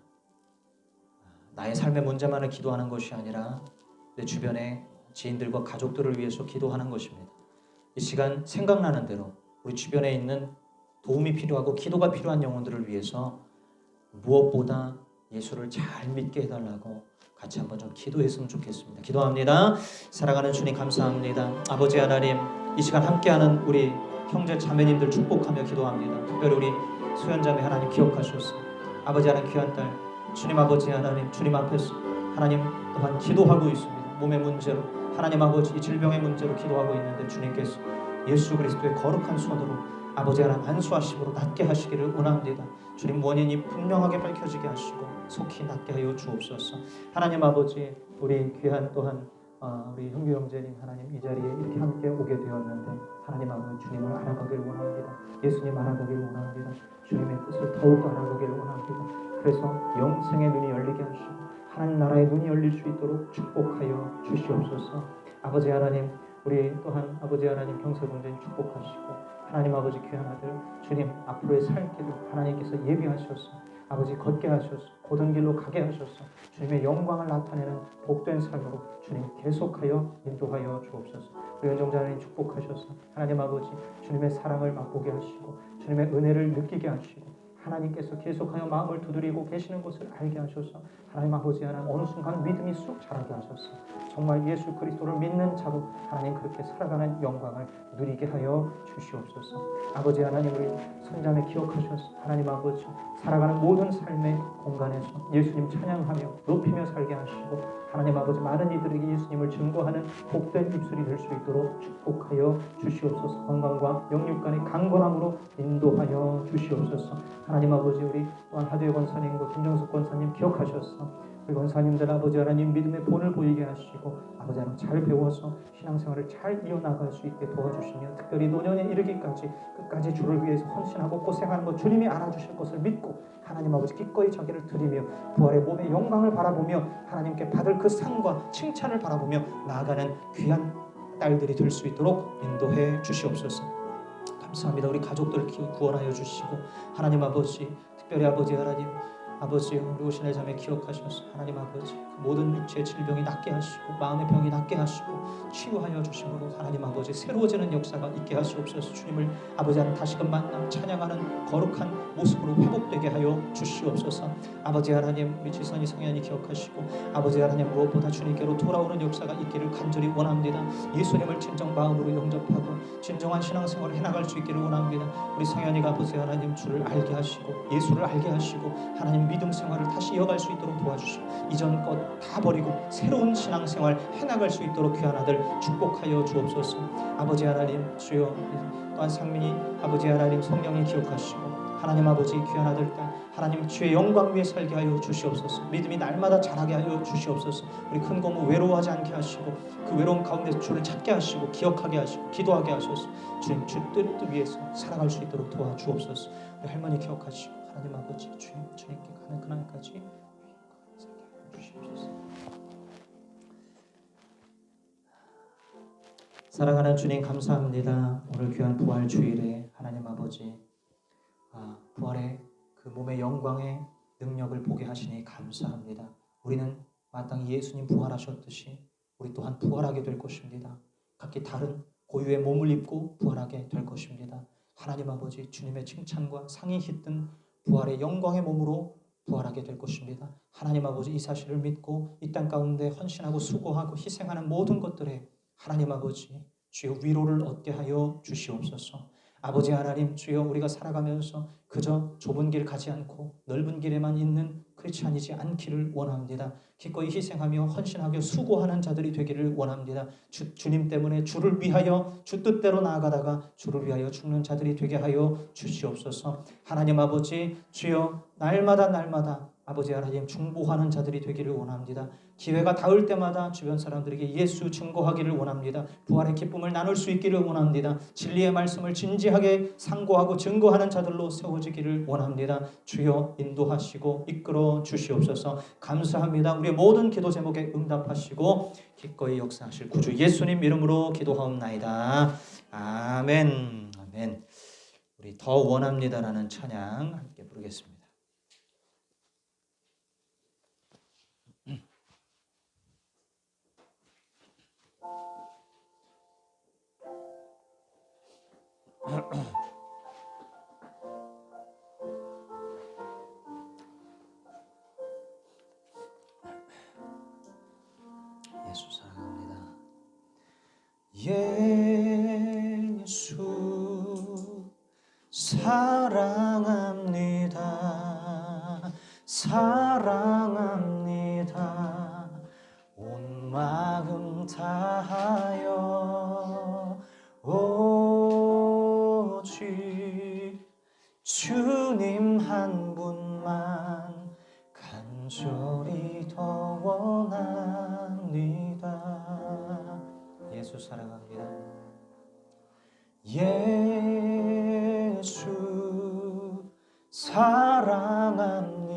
나의 삶의 문제만을 기도하는 것이 아니라 내 주변의 지인들과 가족들을 위해서 기도하는 것입니다. 이 시간 생각나는 대로 우리 주변에 있는 도움이 필요하고 기도가 필요한 영혼들을 위해서 무엇보다 예수를 잘 믿게 해달라고 같이 한번 좀 기도했으면 좋겠습니다. 기도합니다. 사랑하는 주님 감사합니다. 아버지 하나님 이 시간 함께하는 우리 형제 자매님들 축복하며 기도합니다. 특별히 우리 소연자매 하나님 기억하셔서 아버지 하나님 귀한 딸 주님 아버지 하나님 주님 앞에서 하나님 또한 기도하고 있습니다. 몸의 문제로 하나님 아버지 이 질병의 문제로 기도하고 있는데 주님께서 예수 그리스도의 거룩한 손으로 아버지 하나님 안수하심으로 낫게 하시기를 원합니다. 주님 원인이 분명하게 밝혀지게 하시고 속히 낫게 하여 주옵소서. 하나님 아버지 우리 귀한 또한 우리 형규 형제님 하나님 이 자리에 이렇게 함께 오게 되었는데 하나님 아버지 주님을 알아가기를 원합니다. 예수님 알아가기를 원합니다. 주님의 뜻을 더욱 알아가기를 원합니다. 그래서 영생의 눈이 열리게 하시고 하나님 나라의 눈이 열릴 수 있도록 축복하여 주시옵소서. 아버지 하나님 우리 또한 아버지 하나님 경세공주님 축복하시고 하나님 아버지 귀한 아들 주님 앞으로의 살 길을 하나님께서 예비하셔서 아버지 걷게 하셔서 고든 길로 가게 하셔서 주님의 영광을 나타내는 복된 삶으로 주님 계속하여 인도하여 주옵소서. 우리 은정자 하나님 축복하셔서 하나님 아버지 주님의 사랑을 맛보게 하시고 주님의 은혜를 느끼게 하시고 하나님께서 계속하여 마음을 두드리고 계시는 것을 알게 하셔서 하나님 아버지 하나님 어느 순간 믿음이 쑥 자라게 하셔서 정말 예수 그리스도를 믿는 자로 하나님 그렇게 살아가는 영광을 누리게 하여 주시옵소서. 아버지 하나님 우리 손자매 기억하셔서 하나님 아버지 살아가는 모든 삶의 공간에서 예수님 찬양하며 높이며 살게 하시고 하나님 아버지 많은 이들에게 예수님을 증거하는 복된 입술이 될 수 있도록 축복하여 주시옵소서. 건강과 영육 간의 강건함으로 인도하여 주시옵소서. 하나님 아버지 우리 또한 하두의 권사님과 김정숙 권사님 기억하셨어. 우리 권사님들 아버지 하나님 믿음의 본을 보이게 하시고 아버지 하나님 잘 배워서 신앙생활을 잘 이어나갈 수 있게 도와주시며 특별히 노년에 이르기까지 끝까지 주를 위해서 헌신하고 고생하는 것 주님이 알아주실 것을 믿고 하나님 아버지 기꺼이 자기를 드리며 부활의 몸의 영광을 바라보며 하나님께 받을 그 상과 칭찬을 바라보며 나아가는 귀한 딸들이 될 수 있도록 인도해 주시옵소서. 감사합니다. 우리 가족들 구원하여 주시고 하나님 아버지 특별히 아버지 하나님 아버지 우리 오신의 자매 기억하셔서 하나님 아버지 그 모든 육체의 질병이 낫게 하시고 마음의 병이 낫게 하시고 치유하여 주심으로 하나님 아버지 새로워지는 역사가 있게 하시옵소서. 주님을 아버지 하나님 다시금 만나 찬양하는 거룩한 모습으로 회복되게 하여 주시옵소서. 아버지 하나님 우리 지선이 성현이 기억하시고 아버지 하나님 무엇보다 주님께로 돌아오는 역사가 있기를 간절히 원합니다. 예수님을 진정 마음으로 영접하고 진정한 신앙생활을 해나갈 수 있기를 원합니다. 우리 성현이가 아버지 하나님 주를 알게 하시고 예수를 알게 하시고 하나님 믿음 생활을 다시 이어갈 수 있도록 도와주시고 이전 것 다 버리고 새로운 신앙생활 해나갈 수 있도록 귀한 아들 축복하여 주옵소서. 아버지 하나님 주여 또한 상민이 아버지 하나님 성령이 기억하시고 하나님 아버지 귀한 아들 딸 하나님 주의 영광 위에 살게 하여 주시옵소서. 믿음이 날마다 자라게 하여 주시옵소서. 우리 큰 고모 외로워하지 않게 하시고 그 외로움 가운데 주를 찾게 하시고 기억하게 하시고 기도하게 하소서. 주님 주 뜻 위에서 살아갈 수 있도록 도와주옵소서. 우리 할머니 기억하시고 하나님 아버지 주님께 가는 그날까지 주시옵소서. 사랑하는 주님 감사합니다. 오늘 귀한 부활 주일에 하나님 아버지 부활의 그 몸의 영광의 능력을 보게 하시니 감사합니다. 우리는 마땅히 예수님 부활하셨듯이 우리 또한 부활하게 될 것입니다. 각기 다른 고유의 몸을 입고 부활하게 될 것입니다. 하나님 아버지 주님의 칭찬과 상이 깃든 부활의 영광의 몸으로 부활하게 될 것입니다. 하나님 아버지 이 사실을 믿고 이 땅 가운데 헌신하고 수고하고 희생하는 모든 것들에 하나님 아버지 주여 위로를 얻게 하여 주시옵소서. 아버지 하나님 주여 우리가 살아가면서 그저 좁은 길 가지 않고 넓은 길에만 있는 크리스찬이지 않기를 원합니다. 기꺼이 희생하며 헌신하며 수고하는 자들이 되기를 원합니다. 주님 때문에 주를 위하여 주 뜻대로 나아가다가 주를 위하여 죽는 자들이 되게 하여 주시옵소서. 하나님 아버지 주여 날마다 아버지 하나님 중보하는 자들이 되기를 원합니다. 기회가 닿을 때마다 주변 사람들에게 예수 증거하기를 원합니다. 부활의 기쁨을 나눌 수 있기를 원합니다. 진리의 말씀을 진지하게 상고하고 증거하는 자들로 세워지기를 원합니다. 주여 인도하시고 이끌어 주시옵소서. 감사합니다. 우리의 모든 기도 제목에 응답하시고 기꺼이 역사하실 구주 예수님 이름으로 기도하옵나이다. 아멘. 아멘. 우리 더 원합니다라는 찬양 함께 부르겠습니다. 예수 사랑합니다. 예수 사랑합니다. 사랑합니다. 온 마음 다하여 오직 주님 한 분만 간절히 더 원합니다. 예수 사랑합니다. 예수 사랑합니다.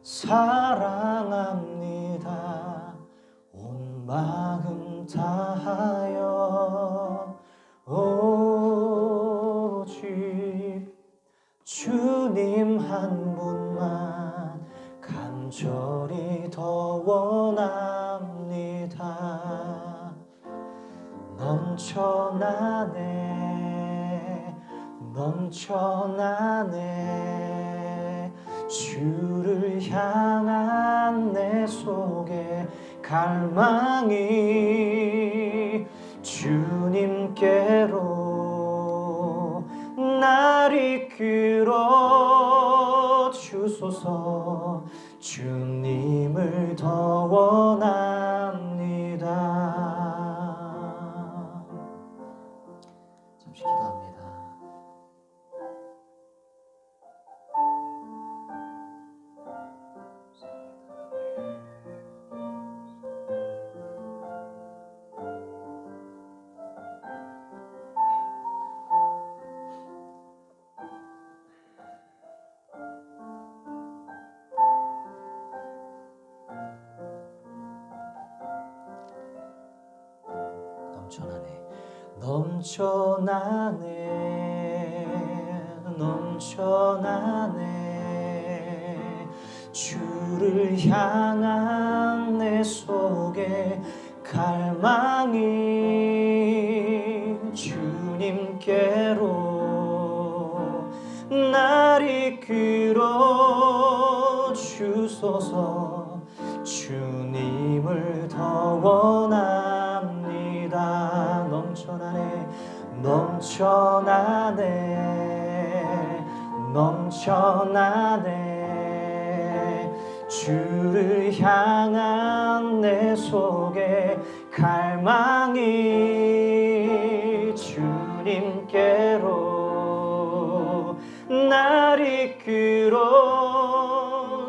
사랑합니다. 온 마음 다하여 오직 주님 한 분만 간절히 더 원합니다. 넘쳐나네 주를 향한 내 속에 갈망이 주님께로 날 이끌어 주소서. 주님을 더 원합니다. 잠시 기도합니다. 넘쳐나네 주를 향한 내 속에 갈망이 주님께로 날 이끌어 주소서. 주님을 더 원합니다. 넘쳐나네 주를 향한 내 속에 갈망이 주님께로 날 이끌어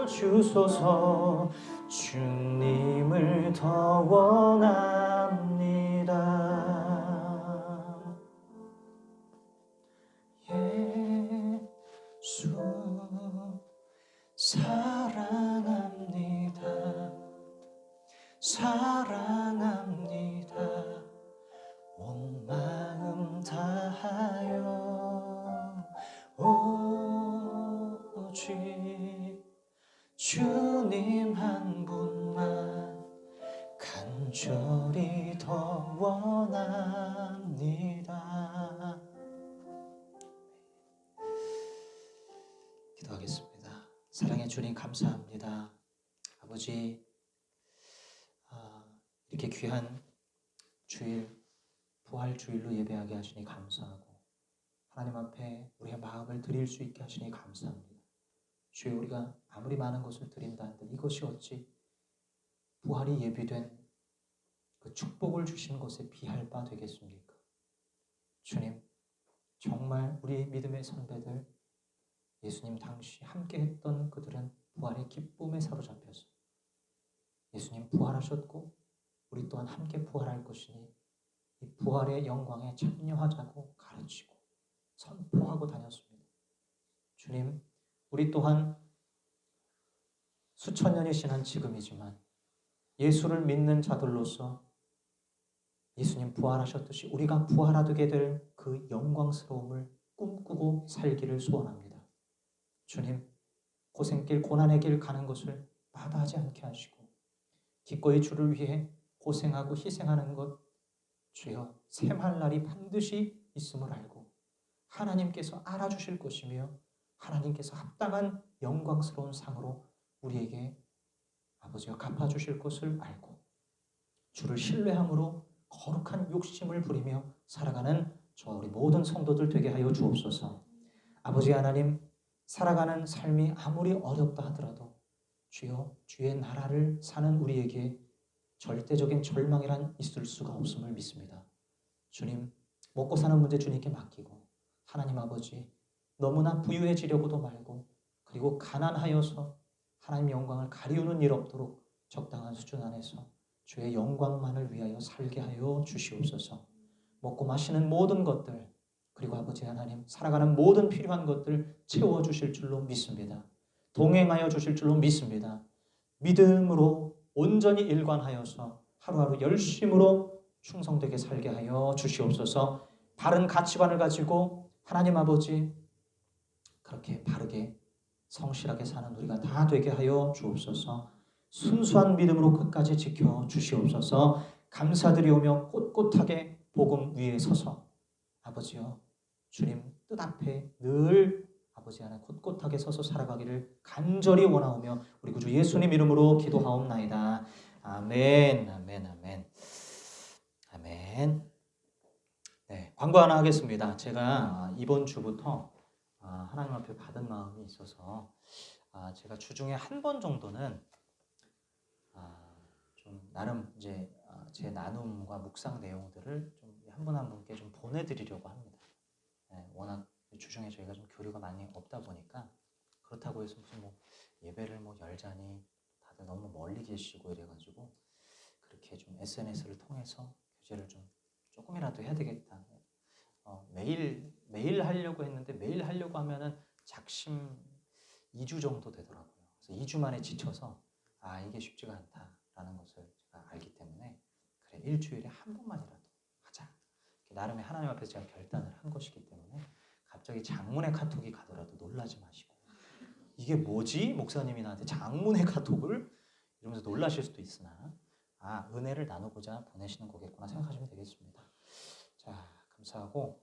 주소서. 주님을 더 원합니다. 예수 사랑합니다. 온 마음 다하여 오직 주님 한 분만 간절히 더 원합니다. 기도하겠습니다. 사랑의 주님 감사합니다. 아버지, 이렇게 귀한 주일, 부활 주일로 예배하게 하시니 감사하고 하나님 앞에 우리의 마음을 드릴 수 있게 하시니 감사합니다. 주여, 우리가 아무리 많은 것을 드린다 한들 이것이 어찌 부활이 예비된 그 축복을 주시는 것에 비할 바 되겠습니까? 주님, 정말 우리 믿음의 선배들, 예수님 당시 함께 했던 그들은 부활의 기쁨에 사로잡혀서 예수님 부활하셨고 우리 또한 함께 부활할 것이니 이 부활의 영광에 참여하자고 가르치고 선포하고 다녔습니다. 주님, 우리 또한 수천 년이 지난 지금이지만 예수를 믿는 자들로서 예수님 부활하셨듯이 우리가 부활하게 될 그 영광스러움을 꿈꾸고 살기를 소원합니다. 주님, 고생길, 고난의 길 가는 것을 마다하지 않게 하시고 기꺼이 주를 위해 고생하고 희생하는 것, 주여, 샘할 날이 반드시 있음을 알고 하나님께서 알아주실 것이며 하나님께서 합당한 영광스러운 상으로 우리에게 아버지가 갚아주실 것을 알고 주를 신뢰함으로 거룩한 욕심을 부리며 살아가는 저 우리 모든 성도들 되게 하여 주옵소서. 아버지 하나님, 살아가는 삶이 아무리 어렵다 하더라도 주여, 주의 나라를 사는 우리에게 절대적인 절망이란 있을 수가 없음을 믿습니다. 주님, 먹고 사는 문제 주님께 맡기고 하나님 아버지, 너무나 부유해지려고도 말고 그리고 가난하여서 하나님 영광을 가리우는 일 없도록 적당한 수준 안에서 주의 영광만을 위하여 살게 하여 주시옵소서. 먹고 마시는 모든 것들, 그리고 아버지 하나님, 살아가는 모든 필요한 것들 채워주실 줄로 믿습니다. 동행하여 주실 줄로 믿습니다. 믿음으로 온전히 일관하여서 하루하루 열심으로 충성되게 살게 하여 주시옵소서. 바른 가치관을 가지고 하나님 아버지, 그렇게 바르게 성실하게 사는 우리가 다 되게 하여 주옵소서. 순수한 믿음으로 끝까지 지켜 주시옵소서. 감사드리오며 꼿꼿하게 복음 위에 서서 아버지여, 주님 뜻 앞에 늘 아버지 하나 꼿꼿하게 서서 살아가기를 간절히 원하오며 우리 구주 예수님 이름으로 기도하옵나이다. 아멘, 아멘, 아멘, 아멘. 네, 광고 하나 하겠습니다. 제가 이번 주부터 하나님 앞에 받은 마음이 있어서 제가 주중에 한 번 정도는 좀 나름 이제 제 나눔과 묵상 내용들을 좀 한 분 한 분께 좀 보내드리려고 합니다. 워낙 주중에 저희가 좀 교류가 많이 없다 보니까 그렇다고 해서 무슨 뭐 예배를 뭐 열자니 다들 너무 멀리 계시고 이래가지고 그렇게 좀 SNS를 통해서 교제를 좀 조금이라도 해야 되겠다. 매일 하려고 했는데 매일 하려고 하면은 작심 2주 정도 되더라고요. 그래서 2주 만에 지쳐서 이게 쉽지가 않다라는 것을 제가 알기 때문에 그래 일주일에 한 번만이라도 하자. 나름의 하나님 앞에서 제가 결단을 한 것이기 때문에 갑자기 장문의 카톡이 가더라도 놀라지 마시고 이게 뭐지? 목사님이 나한테 장문의 카톡을? 이러면서 놀라실 수도 있으나 은혜를 나누고자 보내시는 거겠구나 생각하시면 되겠습니다. 자, 감사하고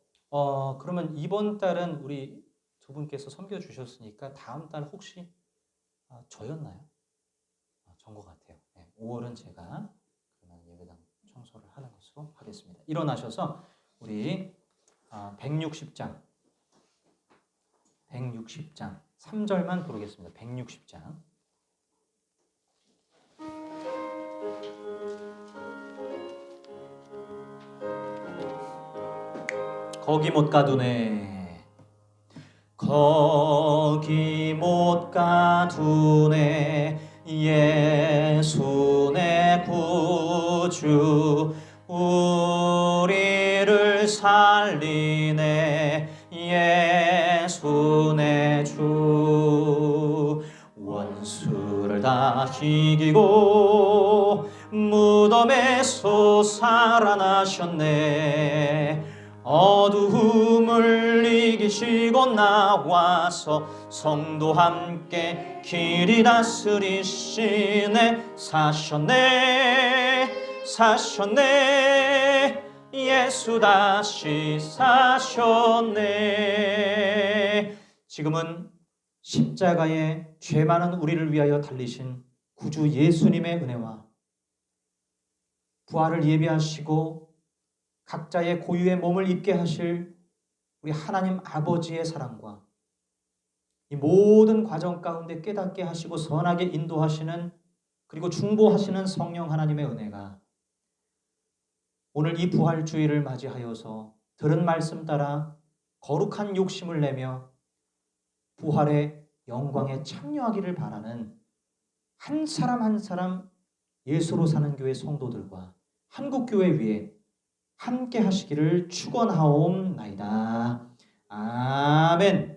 그러면 이번 달은 우리 두 분께서 섬겨주셨으니까 다음 달 혹시 저였나요? 전 것 같아요. 5월은 제가 그러면 예배당 청소를 하는 것으로 하겠습니다. 일어나셔서 우리 160장 3절만 부르겠습니다. 160장 거기 못 가두네 거기 못 가두네 예수 내 구주 우리를 살리네 예수 내 주 원수를 다 이기고 무덤에서 살아나셨네 어두움을 이기시고 나와서 성도 함께 길이 다스리시네 사셨네 예수 다시 사셨네 지금은 십자가에 죄 많은 우리를 위하여 달리신 구주 예수님의 은혜와 부활을 예비하시고 각자의 고유의 몸을 입게 하실 우리 하나님 아버지의 사랑과 이 모든 과정 가운데 깨닫게 하시고 선하게 인도하시는 그리고 중보하시는 성령 하나님의 은혜가 오늘 이 부활주의를 맞이하여서 들은 말씀 따라 거룩한 욕심을 내며 부활의 영광에 참여하기를 바라는 한 사람 한 사람 예수로 사는 교회 성도들과 한국교회 위에 함께 하시기를 축원하옵나이다. 아멘.